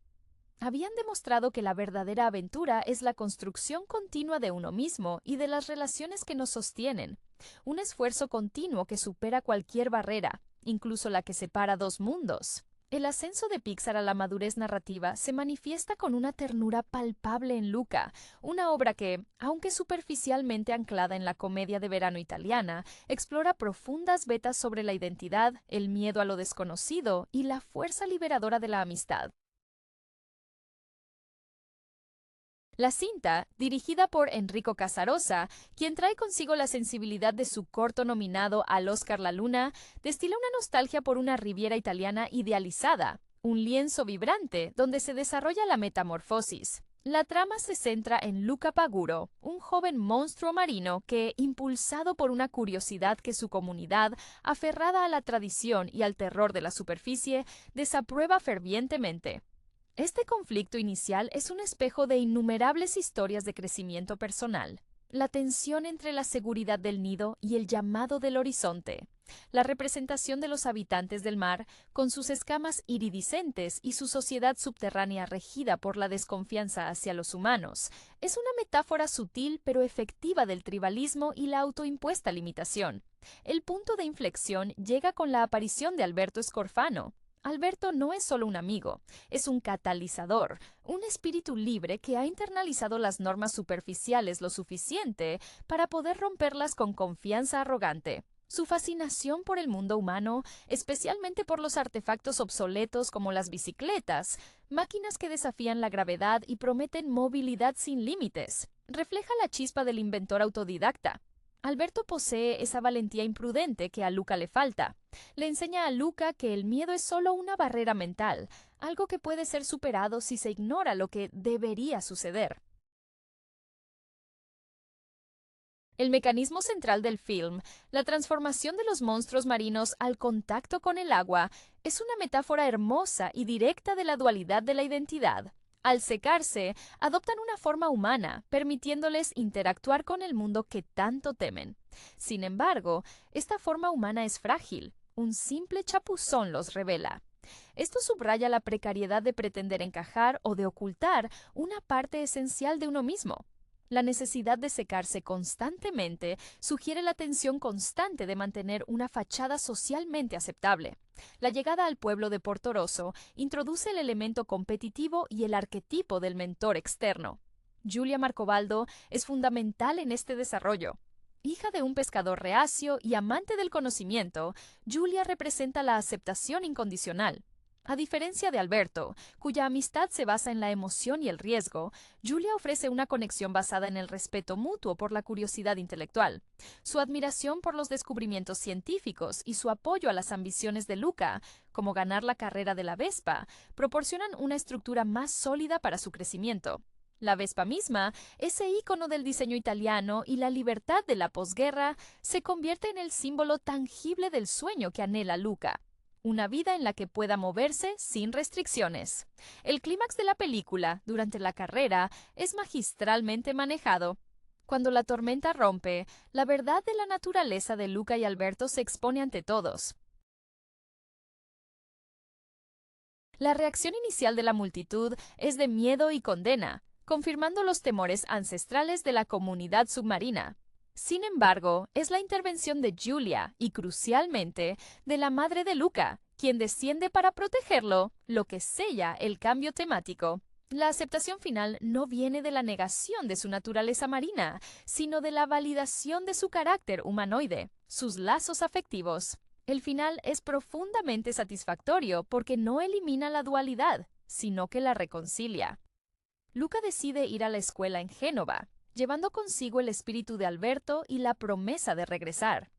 Habían demostrado que la verdadera aventura es la construcción continua de uno mismo y de las relaciones que nos sostienen, un esfuerzo continuo que supera cualquier barrera, incluso la que separa dos mundos. El ascenso de Pixar a la madurez narrativa se manifiesta con una ternura palpable en Luca, una obra que, aunque superficialmente anclada en la comedia de verano italiana, explora profundas vetas sobre la identidad, el miedo a lo desconocido y la fuerza liberadora de la amistad. La cinta, dirigida por Enrico Casarosa, quien trae consigo la sensibilidad de su corto nominado al Oscar La Luna, destila una nostalgia por una Riviera italiana idealizada, un lienzo vibrante donde se desarrolla la metamorfosis. La trama se centra en Luca Paguro, un joven monstruo marino que, impulsado por una curiosidad que su comunidad, aferrada a la tradición y al terror de la superficie, desaprueba fervientemente. Este conflicto inicial es un espejo de innumerables historias de crecimiento personal. La tensión entre la seguridad del nido y el llamado del horizonte. La representación de los habitantes del mar, con sus escamas iridiscentes y su sociedad subterránea regida por la desconfianza hacia los humanos, es una metáfora sutil pero efectiva del tribalismo y la autoimpuesta limitación. El punto de inflexión llega con la aparición de Alberto Scorfano. Alberto no es solo un amigo, es un catalizador, un espíritu libre que ha internalizado las normas superficiales lo suficiente para poder romperlas con confianza arrogante. Su fascinación por el mundo humano, especialmente por los artefactos obsoletos como las bicicletas, máquinas que desafían la gravedad y prometen movilidad sin límites, refleja la chispa del inventor autodidacta. Alberto posee esa valentía imprudente que a Luca le falta. Le enseña a Luca que el miedo es solo una barrera mental, algo que puede ser superado si se ignora lo que debería suceder. El mecanismo central del film, la transformación de los monstruos marinos al contacto con el agua, es una metáfora hermosa y directa de la dualidad de la identidad. Al secarse, adoptan una forma humana, permitiéndoles interactuar con el mundo que tanto temen. Sin embargo, esta forma humana es frágil. Un simple chapuzón los revela. Esto subraya la precariedad de pretender encajar o de ocultar una parte esencial de uno mismo. La necesidad de secarse constantemente sugiere la tensión constante de mantener una fachada socialmente aceptable. La llegada al pueblo de Portorosso introduce el elemento competitivo y el arquetipo del mentor externo. Julia Marcobaldo es fundamental en este desarrollo. Hija de un pescador reacio y amante del conocimiento, Julia representa la aceptación incondicional. A diferencia de Alberto, cuya amistad se basa en la emoción y el riesgo, Julia ofrece una conexión basada en el respeto mutuo por la curiosidad intelectual. Su admiración por los descubrimientos científicos y su apoyo a las ambiciones de Luca, como ganar la carrera de la Vespa, proporcionan una estructura más sólida para su crecimiento. La Vespa misma, ese ícono del diseño italiano y la libertad de la posguerra, se convierte en el símbolo tangible del sueño que anhela Luca. Una vida en la que pueda moverse sin restricciones. El clímax de la película, durante la carrera, es magistralmente manejado. Cuando la tormenta rompe, la verdad de la naturaleza de Luca y Alberto se expone ante todos. La reacción inicial de la multitud es de miedo y condena, confirmando los temores ancestrales de la comunidad submarina. Sin embargo, es la intervención de Julia y, crucialmente, de la madre de Luca, quien desciende para protegerlo, lo que sella el cambio temático. La aceptación final no viene de la negación de su naturaleza marina, sino de la validación de su carácter humanoide, sus lazos afectivos. El final es profundamente satisfactorio porque no elimina la dualidad, sino que la reconcilia. Luca decide ir a la escuela en Génova, llevando consigo el espíritu de Alberto y la promesa de regresar.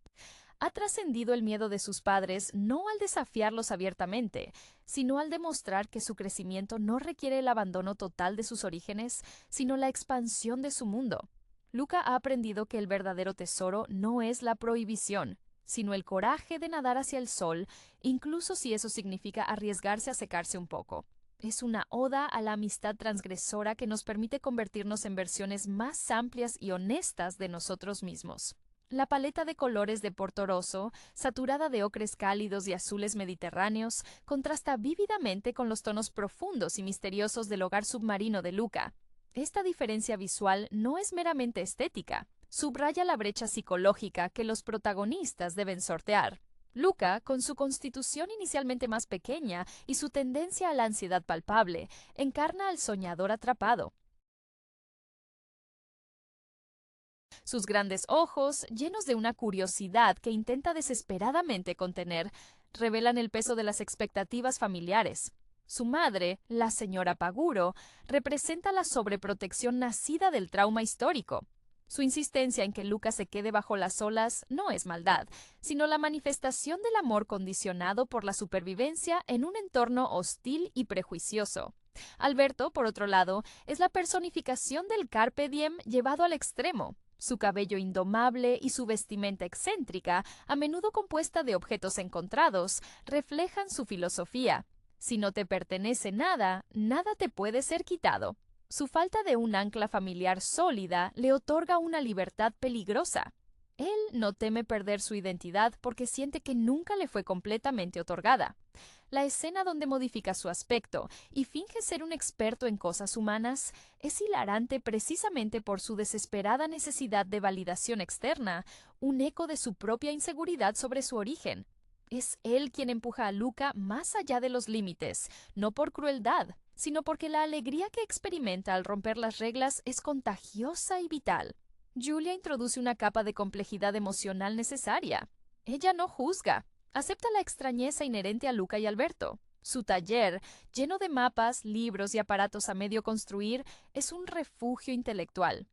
Ha trascendido el miedo de sus padres no al desafiarlos abiertamente, sino al demostrar que su crecimiento no requiere el abandono total de sus orígenes, sino la expansión de su mundo. Luca ha aprendido que el verdadero tesoro no es la prohibición, sino el coraje de nadar hacia el sol, incluso si eso significa arriesgarse a secarse un poco. Es una oda a la amistad transgresora que nos permite convertirnos en versiones más amplias y honestas de nosotros mismos. La paleta de colores de Porto Rosso, saturada de ocres cálidos y azules mediterráneos, contrasta vívidamente con los tonos profundos y misteriosos del hogar submarino de Luca. Esta diferencia visual no es meramente estética, subraya la brecha psicológica que los protagonistas deben sortear. Luca, con su constitución inicialmente más pequeña y su tendencia a la ansiedad palpable, encarna al soñador atrapado. Sus grandes ojos, llenos de una curiosidad que intenta desesperadamente contener, revelan el peso de las expectativas familiares. Su madre, la señora Paguro, representa la sobreprotección nacida del trauma histórico. Su insistencia en que Luca se quede bajo las olas no es maldad, sino la manifestación del amor condicionado por la supervivencia en un entorno hostil y prejuicioso. Alberto, por otro lado, es la personificación del carpe diem llevado al extremo. Su cabello indomable y su vestimenta excéntrica, a menudo compuesta de objetos encontrados, reflejan su filosofía. Si no te pertenece nada, nada te puede ser quitado. Su falta de un ancla familiar sólida le otorga una libertad peligrosa. Él no teme perder su identidad porque siente que nunca le fue completamente otorgada. La escena donde modifica su aspecto y finge ser un experto en cosas humanas es hilarante precisamente por su desesperada necesidad de validación externa, un eco de su propia inseguridad sobre su origen. Es él quien empuja a Luca más allá de los límites, no por crueldad, sino porque la alegría que experimenta al romper las reglas es contagiosa y vital. Julia introduce una capa de complejidad emocional necesaria. Ella no juzga, acepta la extrañeza inherente a Luca y Alberto. Su taller, lleno de mapas, libros y aparatos a medio construir, es un refugio intelectual.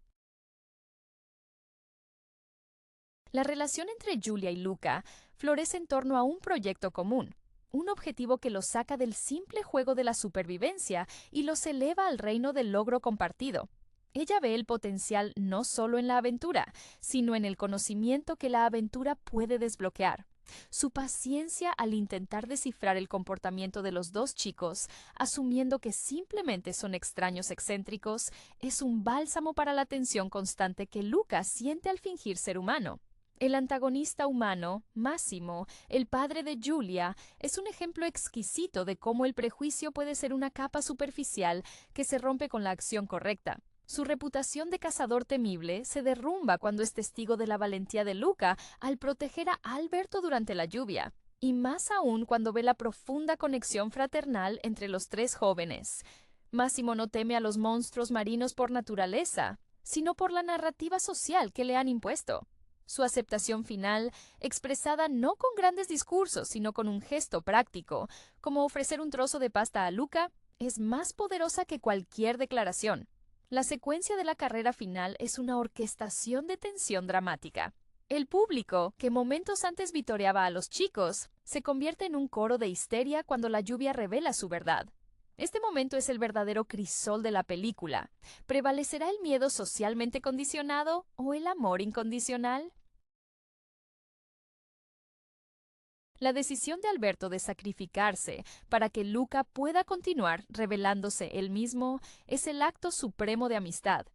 La relación entre Julia y Luca florece en torno a un proyecto común, un objetivo que los saca del simple juego de la supervivencia y los eleva al reino del logro compartido. Ella ve el potencial no solo en la aventura, sino en el conocimiento que la aventura puede desbloquear. Su paciencia al intentar descifrar el comportamiento de los dos chicos, asumiendo que simplemente son extraños excéntricos, es un bálsamo para la tensión constante que Luca siente al fingir ser humano. El antagonista humano, Massimo, el padre de Julia, es un ejemplo exquisito de cómo el prejuicio puede ser una capa superficial que se rompe con la acción correcta. Su reputación de cazador temible se derrumba cuando es testigo de la valentía de Luca al proteger a Alberto durante la lluvia, y más aún cuando ve la profunda conexión fraternal entre los tres jóvenes. Massimo no teme a los monstruos marinos por naturaleza, sino por la narrativa social que le han impuesto. Su aceptación final, expresada no con grandes discursos, sino con un gesto práctico, como ofrecer un trozo de pasta a Luca, es más poderosa que cualquier declaración. La secuencia de la carrera final es una orquestación de tensión dramática. El público, que momentos antes vitoreaba a los chicos, se convierte en un coro de histeria cuando la lluvia revela su verdad. Este momento es el verdadero crisol de la película. ¿Prevalecerá el miedo socialmente condicionado o el amor incondicional? La decisión de Alberto de sacrificarse para que Luca pueda continuar revelándose él mismo es el acto supremo de amistad.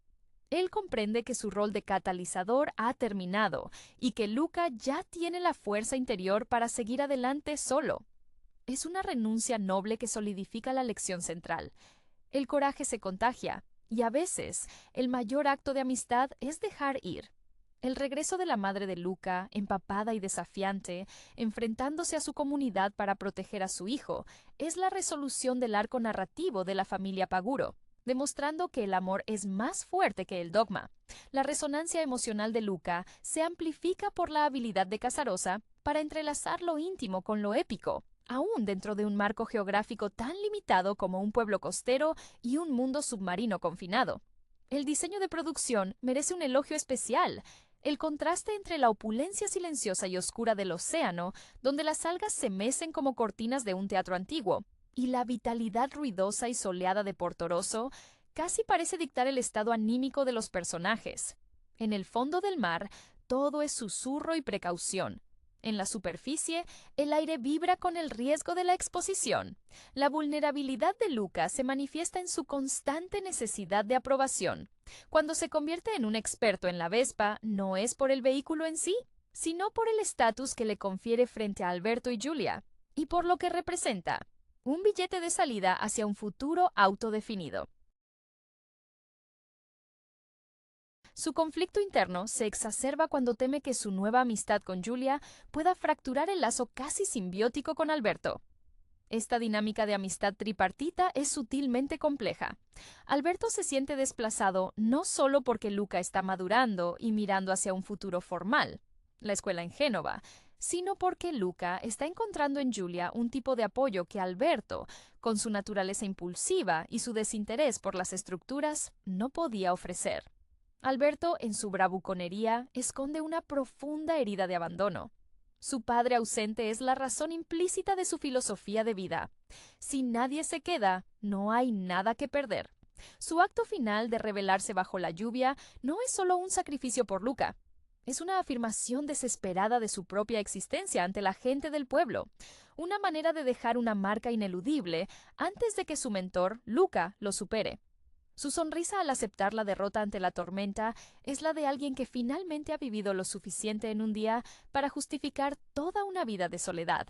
Él comprende que su rol de catalizador ha terminado y que Luca ya tiene la fuerza interior para seguir adelante solo. Es una renuncia noble que solidifica la lección central. El coraje se contagia, y a veces el mayor acto de amistad es dejar ir. El regreso de la madre de Luca, empapada y desafiante, enfrentándose a su comunidad para proteger a su hijo, es la resolución del arco narrativo de la familia Paguro, demostrando que el amor es más fuerte que el dogma. La resonancia emocional de Luca se amplifica por la habilidad de Casarosa para entrelazar lo íntimo con lo épico, aún dentro de un marco geográfico tan limitado como un pueblo costero y un mundo submarino confinado. El diseño de producción merece un elogio especial. El contraste entre la opulencia silenciosa y oscura del océano, donde las algas se mecen como cortinas de un teatro antiguo, y la vitalidad ruidosa y soleada de Portorosso, casi parece dictar el estado anímico de los personajes. En el fondo del mar, todo es susurro y precaución. En la superficie, el aire vibra con el riesgo de la exposición. La vulnerabilidad de Luca se manifiesta en su constante necesidad de aprobación. Cuando se convierte en un experto en la Vespa, no es por el vehículo en sí, sino por el estatus que le confiere frente a Alberto y Giulia, y por lo que representa, un billete de salida hacia un futuro autodefinido. Su conflicto interno se exacerba cuando teme que su nueva amistad con Giulia pueda fracturar el lazo casi simbiótico con Alberto. Esta dinámica de amistad tripartita es sutilmente compleja. Alberto se siente desplazado no solo porque Luca está madurando y mirando hacia un futuro formal, la escuela en Génova, sino porque Luca está encontrando en Giulia un tipo de apoyo que Alberto, con su naturaleza impulsiva y su desinterés por las estructuras, no podía ofrecer. Alberto, en su bravuconería, esconde una profunda herida de abandono. Su padre ausente es la razón implícita de su filosofía de vida. Si nadie se queda, no hay nada que perder. Su acto final de rebelarse bajo la lluvia no es solo un sacrificio por Luca. Es una afirmación desesperada de su propia existencia ante la gente del pueblo, una manera de dejar una marca ineludible antes de que su mentor, Luca, lo supere. Su sonrisa al aceptar la derrota ante la tormenta es la de alguien que finalmente ha vivido lo suficiente en un día para justificar toda una vida de soledad.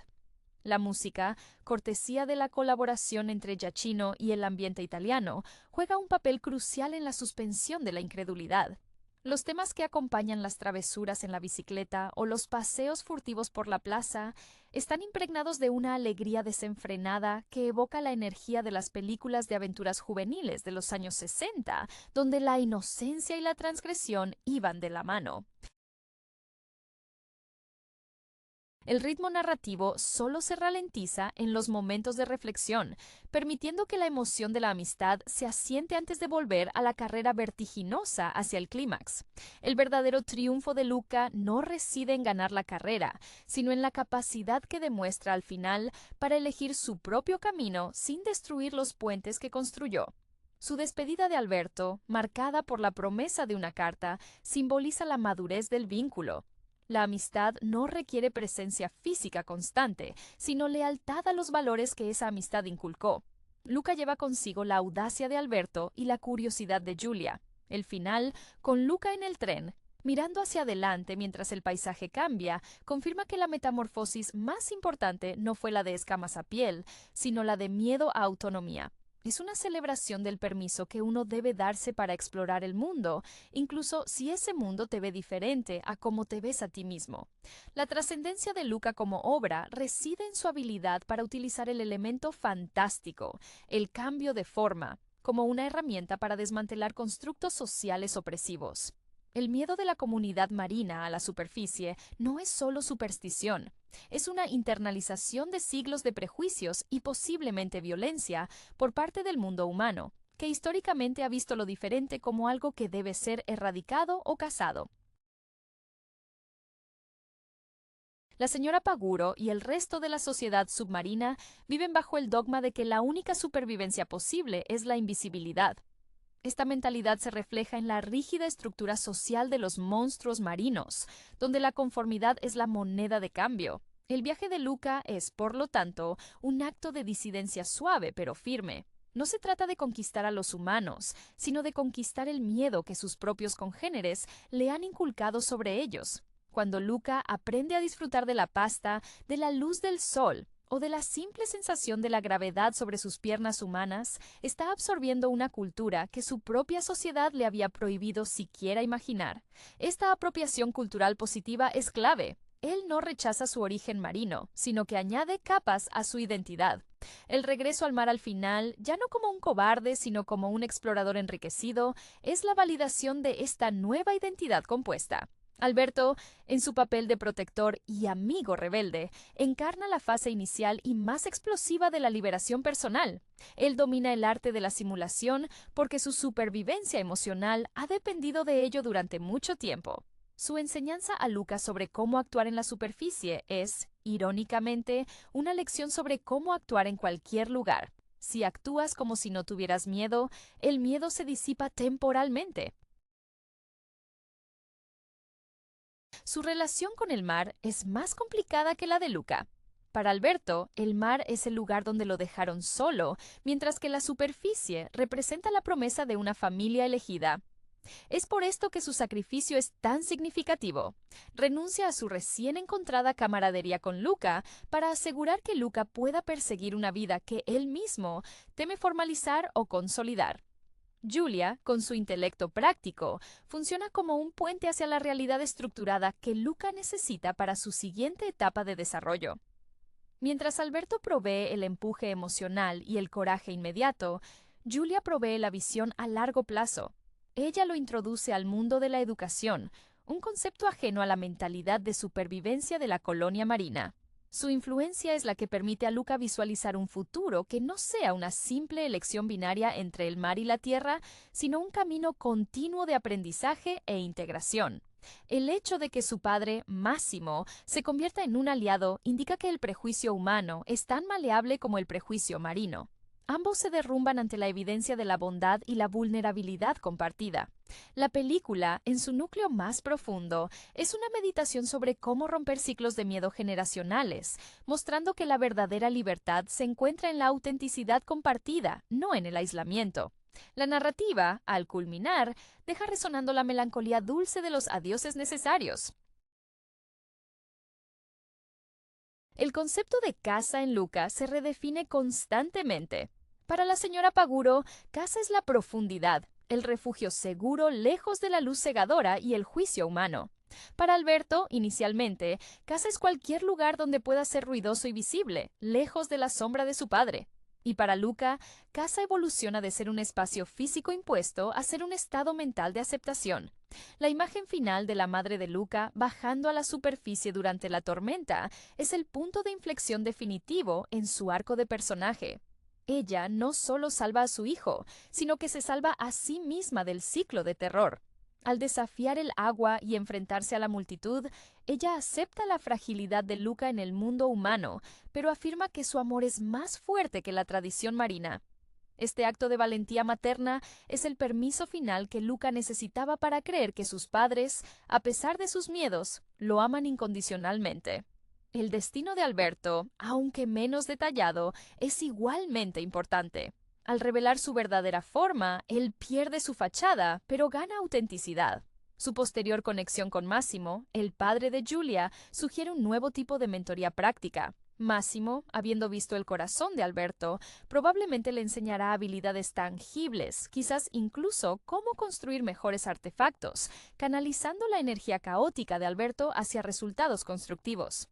La música, cortesía de la colaboración entre Giacchino y el ambiente italiano, juega un papel crucial en la suspensión de la incredulidad. Los temas que acompañan las travesuras en la bicicleta o los paseos furtivos por la plaza están impregnados de una alegría desenfrenada que evoca la energía de las películas de aventuras juveniles de los años 60, donde la inocencia y la transgresión iban de la mano. El ritmo narrativo solo se ralentiza en los momentos de reflexión, permitiendo que la emoción de la amistad se asiente antes de volver a la carrera vertiginosa hacia el clímax. El verdadero triunfo de Luca no reside en ganar la carrera, sino en la capacidad que demuestra al final para elegir su propio camino sin destruir los puentes que construyó. Su despedida de Alberto, marcada por la promesa de una carta, simboliza la madurez del vínculo. La amistad no requiere presencia física constante, sino lealtad a los valores que esa amistad inculcó. Luca lleva consigo la audacia de Alberto y la curiosidad de Giulia. El final, con Luca en el tren, mirando hacia adelante mientras el paisaje cambia, confirma que la metamorfosis más importante no fue la de escamas a piel, sino la de miedo a autonomía. Es una celebración del permiso que uno debe darse para explorar el mundo, incluso si ese mundo te ve diferente a cómo te ves a ti mismo. La trascendencia de Luca como obra reside en su habilidad para utilizar el elemento fantástico, el cambio de forma, como una herramienta para desmantelar constructos sociales opresivos. El miedo de la comunidad marina a la superficie no es solo superstición, es una internalización de siglos de prejuicios y posiblemente violencia por parte del mundo humano, que históricamente ha visto lo diferente como algo que debe ser erradicado o cazado. La señora Paguro y el resto de la sociedad submarina viven bajo el dogma de que la única supervivencia posible es la invisibilidad. Esta mentalidad se refleja en la rígida estructura social de los monstruos marinos, donde la conformidad es la moneda de cambio. El viaje de Luca es, por lo tanto, un acto de disidencia suave pero firme. No se trata de conquistar a los humanos, sino de conquistar el miedo que sus propios congéneres le han inculcado sobre ellos. Cuando Luca aprende a disfrutar de la pasta, de la luz del sol o de la simple sensación de la gravedad sobre sus piernas humanas, está absorbiendo una cultura que su propia sociedad le había prohibido siquiera imaginar. Esta apropiación cultural positiva es clave. Él no rechaza su origen marino, sino que añade capas a su identidad. El regreso al mar al final, ya no como un cobarde, sino como un explorador enriquecido, es la validación de esta nueva identidad compuesta. Alberto, en su papel de protector y amigo rebelde, encarna la fase inicial y más explosiva de la liberación personal. Él domina el arte de la simulación porque su supervivencia emocional ha dependido de ello durante mucho tiempo. Su enseñanza a Lucas sobre cómo actuar en la superficie es, irónicamente, una lección sobre cómo actuar en cualquier lugar. Si actúas como si no tuvieras miedo, el miedo se disipa temporalmente. Su relación con el mar es más complicada que la de Luca. Para Alberto, el mar es el lugar donde lo dejaron solo, mientras que la superficie representa la promesa de una familia elegida. Es por esto que su sacrificio es tan significativo. Renuncia a su recién encontrada camaradería con Luca para asegurar que Luca pueda perseguir una vida que él mismo teme formalizar o consolidar. Julia, con su intelecto práctico, funciona como un puente hacia la realidad estructurada que Luca necesita para su siguiente etapa de desarrollo. Mientras Alberto provee el empuje emocional y el coraje inmediato, Julia provee la visión a largo plazo. Ella lo introduce al mundo de la educación, un concepto ajeno a la mentalidad de supervivencia de la colonia marina. Su influencia es la que permite a Luca visualizar un futuro que no sea una simple elección binaria entre el mar y la tierra, sino un camino continuo de aprendizaje e integración. El hecho de que su padre, Máximo, se convierta en un aliado indica que el prejuicio humano es tan maleable como el prejuicio marino. Ambos se derrumban ante la evidencia de la bondad y la vulnerabilidad compartida. La película, en su núcleo más profundo, es una meditación sobre cómo romper ciclos de miedo generacionales, mostrando que la verdadera libertad se encuentra en la autenticidad compartida, no en el aislamiento. La narrativa, al culminar, deja resonando la melancolía dulce de los adioses necesarios. El concepto de casa en Luca se redefine constantemente. Para la señora Paguro, casa es la profundidad, el refugio seguro lejos de la luz cegadora y el juicio humano. Para Alberto, inicialmente, casa es cualquier lugar donde pueda ser ruidoso y visible, lejos de la sombra de su padre. Y para Luca, casa evoluciona de ser un espacio físico impuesto a ser un estado mental de aceptación. La imagen final de la madre de Luca bajando a la superficie durante la tormenta es el punto de inflexión definitivo en su arco de personaje. Ella no solo salva a su hijo, sino que se salva a sí misma del ciclo de terror. Al desafiar el agua y enfrentarse a la multitud, ella acepta la fragilidad de Luca en el mundo humano, pero afirma que su amor es más fuerte que la tradición marina. Este acto de valentía materna es el permiso final que Luca necesitaba para creer que sus padres, a pesar de sus miedos, lo aman incondicionalmente. El destino de Alberto, aunque menos detallado, es igualmente importante. Al revelar su verdadera forma, él pierde su fachada, pero gana autenticidad. Su posterior conexión con Máximo, el padre de Julia, sugiere un nuevo tipo de mentoría práctica. Máximo, habiendo visto el corazón de Alberto, probablemente le enseñará habilidades tangibles, quizás incluso cómo construir mejores artefactos, canalizando la energía caótica de Alberto hacia resultados constructivos.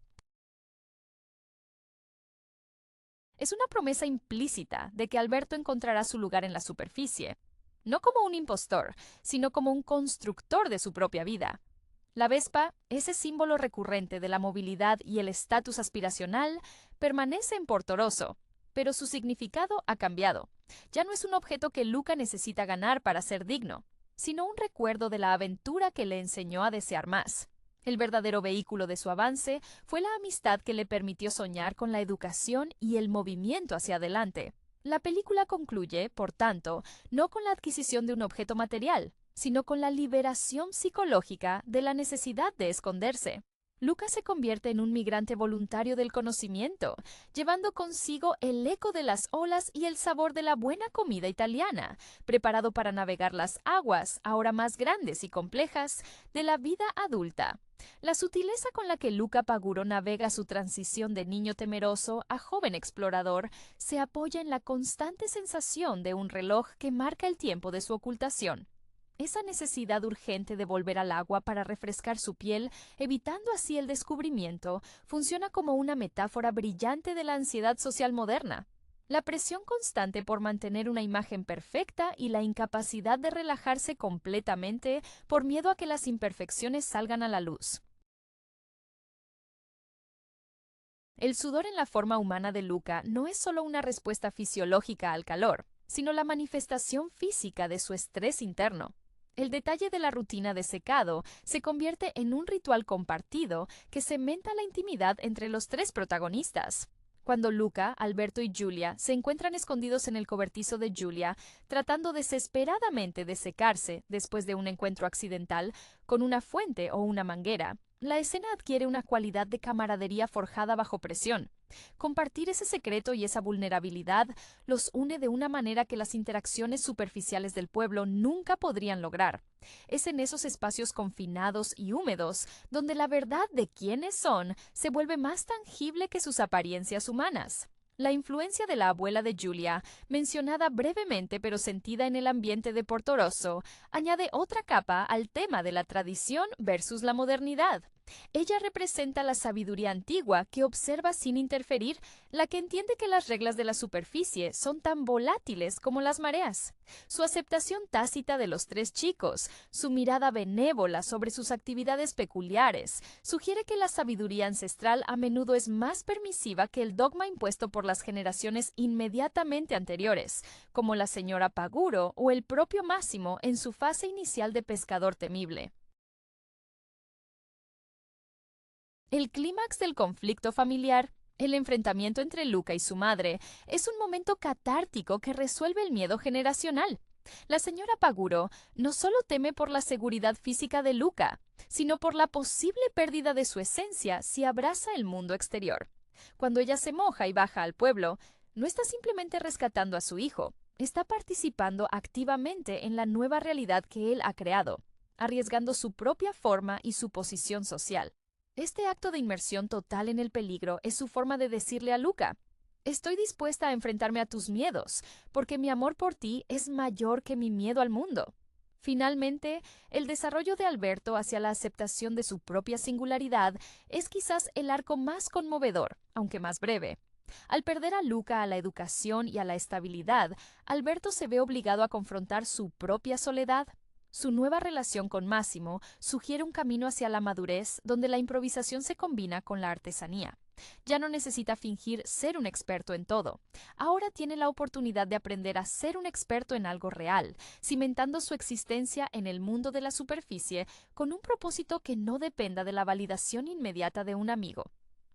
Es una promesa implícita de que Alberto encontrará su lugar en la superficie. no como un impostor, sino como un constructor de su propia vida. La Vespa, ese símbolo recurrente de la movilidad y el estatus aspiracional, permanece en Portorosso, pero su significado ha cambiado. Ya no es un objeto que Luca necesita ganar para ser digno, sino un recuerdo de la aventura que le enseñó a desear más. El verdadero vehículo de su avance fue la amistad que le permitió soñar con la educación y el movimiento hacia adelante. La película concluye, por tanto, no con la adquisición de un objeto material, sino con la liberación psicológica de la necesidad de esconderse. Luca se convierte en un migrante voluntario del conocimiento, llevando consigo el eco de las olas y el sabor de la buena comida italiana, preparado para navegar las aguas, ahora más grandes y complejas, de la vida adulta. La sutileza con la que Luca Paguro navega su transición de niño temeroso a joven explorador se apoya en la constante sensación de un reloj que marca el tiempo de su ocultación. Esa necesidad urgente de volver al agua para refrescar su piel, evitando así el descubrimiento, funciona como una metáfora brillante de la ansiedad social moderna. La presión constante por mantener una imagen perfecta y la incapacidad de relajarse completamente por miedo a que las imperfecciones salgan a la luz. El sudor en la forma humana de Luca no es solo una respuesta fisiológica al calor, sino la manifestación física de su estrés interno. El detalle de la rutina de secado se convierte en un ritual compartido que cementa la intimidad entre los tres protagonistas. Cuando Luca, Alberto y Giulia se encuentran escondidos en el cobertizo de Giulia, tratando desesperadamente de secarse después de un encuentro accidental con una fuente o una manguera, la escena adquiere una cualidad de camaradería forjada bajo presión. Compartir ese secreto y esa vulnerabilidad los une de una manera que las interacciones superficiales del pueblo nunca podrían lograr. Es en esos espacios confinados y húmedos donde la verdad de quiénes son se vuelve más tangible que sus apariencias humanas. La influencia de la abuela de Giulia, mencionada brevemente pero sentida en el ambiente de Portorosso, añade otra capa al tema de la tradición versus la modernidad. Ella representa la sabiduría antigua que observa sin interferir, la que entiende que las reglas de la superficie son tan volátiles como las mareas. Su aceptación tácita de los tres chicos, su mirada benévola sobre sus actividades peculiares, sugiere que la sabiduría ancestral a menudo es más permisiva que el dogma impuesto por las generaciones inmediatamente anteriores, como la señora Paguro o el propio Máximo en su fase inicial de pescador temible. El clímax del conflicto familiar, el enfrentamiento entre Luca y su madre, es un momento catártico que resuelve el miedo generacional. La señora Paguro no solo teme por la seguridad física de Luca, sino por la posible pérdida de su esencia si abraza el mundo exterior. Cuando ella se moja y baja al pueblo, no está simplemente rescatando a su hijo, está participando activamente en la nueva realidad que él ha creado, arriesgando su propia forma y su posición social. Este acto de inmersión total en el peligro es su forma de decirle a Luca: estoy dispuesta a enfrentarme a tus miedos, porque mi amor por ti es mayor que mi miedo al mundo. Finalmente, el desarrollo de Alberto hacia la aceptación de su propia singularidad es quizás el arco más conmovedor, aunque más breve. Al perder a Luca a la educación y a la estabilidad, Alberto se ve obligado a confrontar su propia soledad. Su nueva relación con Máximo sugiere un camino hacia la madurez donde la improvisación se combina con la artesanía. Ya no necesita fingir ser un experto en todo. Ahora tiene la oportunidad de aprender a ser un experto en algo real, cimentando su existencia en el mundo de la superficie con un propósito que no dependa de la validación inmediata de un amigo.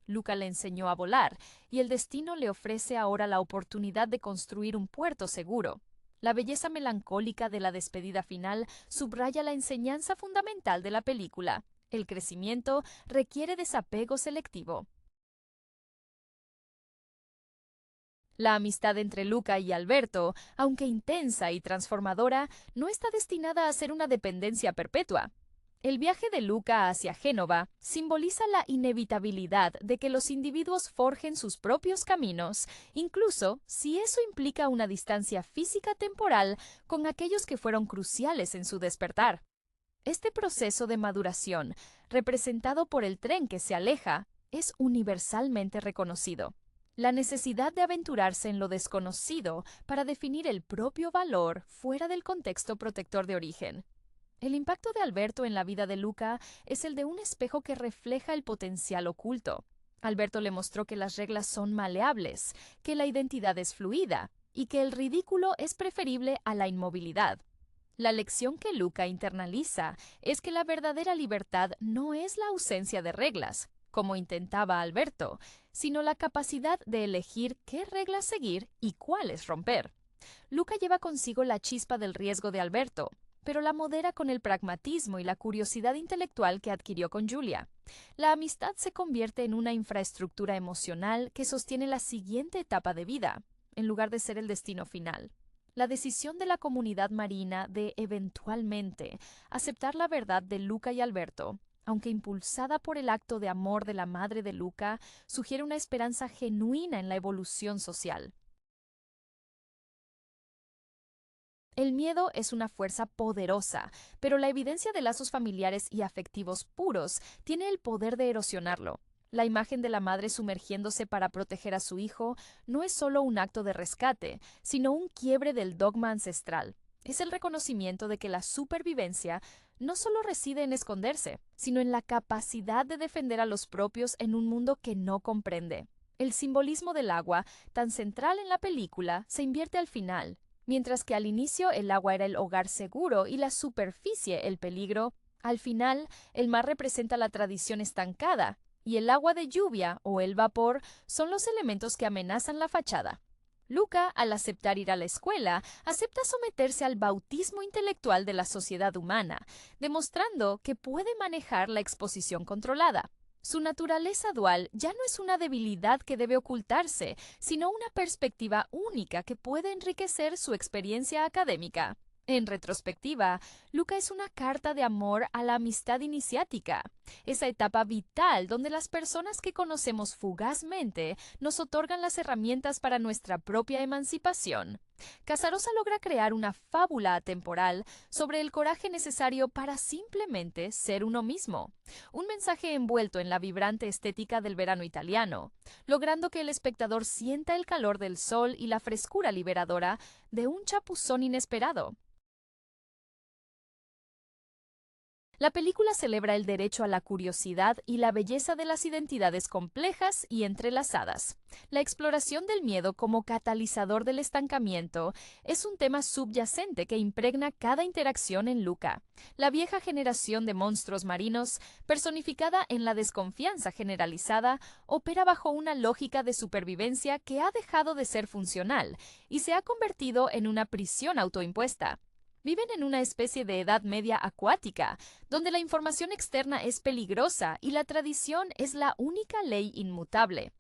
Luca le enseñó a volar, y el destino le ofrece ahora la oportunidad de construir un puerto seguro. La belleza melancólica de la despedida final subraya la enseñanza fundamental de la película: el crecimiento requiere desapego selectivo. La amistad entre Luca y Alberto, aunque intensa y transformadora, no está destinada a ser una dependencia perpetua. El viaje de Luca hacia Génova simboliza la inevitabilidad de que los individuos forjen sus propios caminos, incluso si eso implica una distancia física temporal con aquellos que fueron cruciales en su despertar. Este proceso de maduración, representado por el tren que se aleja, es universalmente reconocido. La necesidad de aventurarse en lo desconocido para definir el propio valor fuera del contexto protector de origen. El impacto de Alberto en la vida de Luca es el de un espejo que refleja el potencial oculto. Alberto le mostró que las reglas son maleables, que la identidad es fluida y que el ridículo es preferible a la inmovilidad. La lección que Luca internaliza es que la verdadera libertad no es la ausencia de reglas, como intentaba Alberto, sino la capacidad de elegir qué reglas seguir y cuáles romper. Luca lleva consigo la chispa del riesgo de Alberto, pero la modera con el pragmatismo y la curiosidad intelectual que adquirió con Julia. La amistad se convierte en una infraestructura emocional que sostiene la siguiente etapa de vida, en lugar de ser el destino final. La decisión de la comunidad marina de, eventualmente, aceptar la verdad de Luca y Alberto, aunque impulsada por el acto de amor de la madre de Luca, sugiere una esperanza genuina en la evolución social. El miedo es una fuerza poderosa, pero la evidencia de lazos familiares y afectivos puros tiene el poder de erosionarlo. La imagen de la madre sumergiéndose para proteger a su hijo no es solo un acto de rescate, sino un quiebre del dogma ancestral. Es el reconocimiento de que la supervivencia no solo reside en esconderse, sino en la capacidad de defender a los propios en un mundo que no comprende. El simbolismo del agua, tan central en la película, se invierte al final. Mientras que al inicio el agua era el hogar seguro y la superficie el peligro, al final el mar representa la tradición estancada y el agua de lluvia o el vapor son los elementos que amenazan la fachada. Luca, al aceptar ir a la escuela, acepta someterse al bautismo intelectual de la sociedad humana, demostrando que puede manejar la exposición controlada. Su naturaleza dual ya no es una debilidad que debe ocultarse, sino una perspectiva única que puede enriquecer su experiencia académica. En retrospectiva, Luca es una carta de amor a la amistad iniciática, esa etapa vital donde las personas que conocemos fugazmente nos otorgan las herramientas para nuestra propia emancipación. Casarosa logra crear una fábula atemporal sobre el coraje necesario para simplemente ser uno mismo, un mensaje envuelto en la vibrante estética del verano italiano, logrando que el espectador sienta el calor del sol y la frescura liberadora de un chapuzón inesperado. La película celebra el derecho a la curiosidad y la belleza de las identidades complejas y entrelazadas. La exploración del miedo como catalizador del estancamiento es un tema subyacente que impregna cada interacción en Luca. La vieja generación de monstruos marinos, personificada en la desconfianza generalizada, opera bajo una lógica de supervivencia que ha dejado de ser funcional y se ha convertido en una prisión autoimpuesta. Viven en una especie de edad media acuática, donde la información externa es peligrosa y la tradición es la única ley inmutable.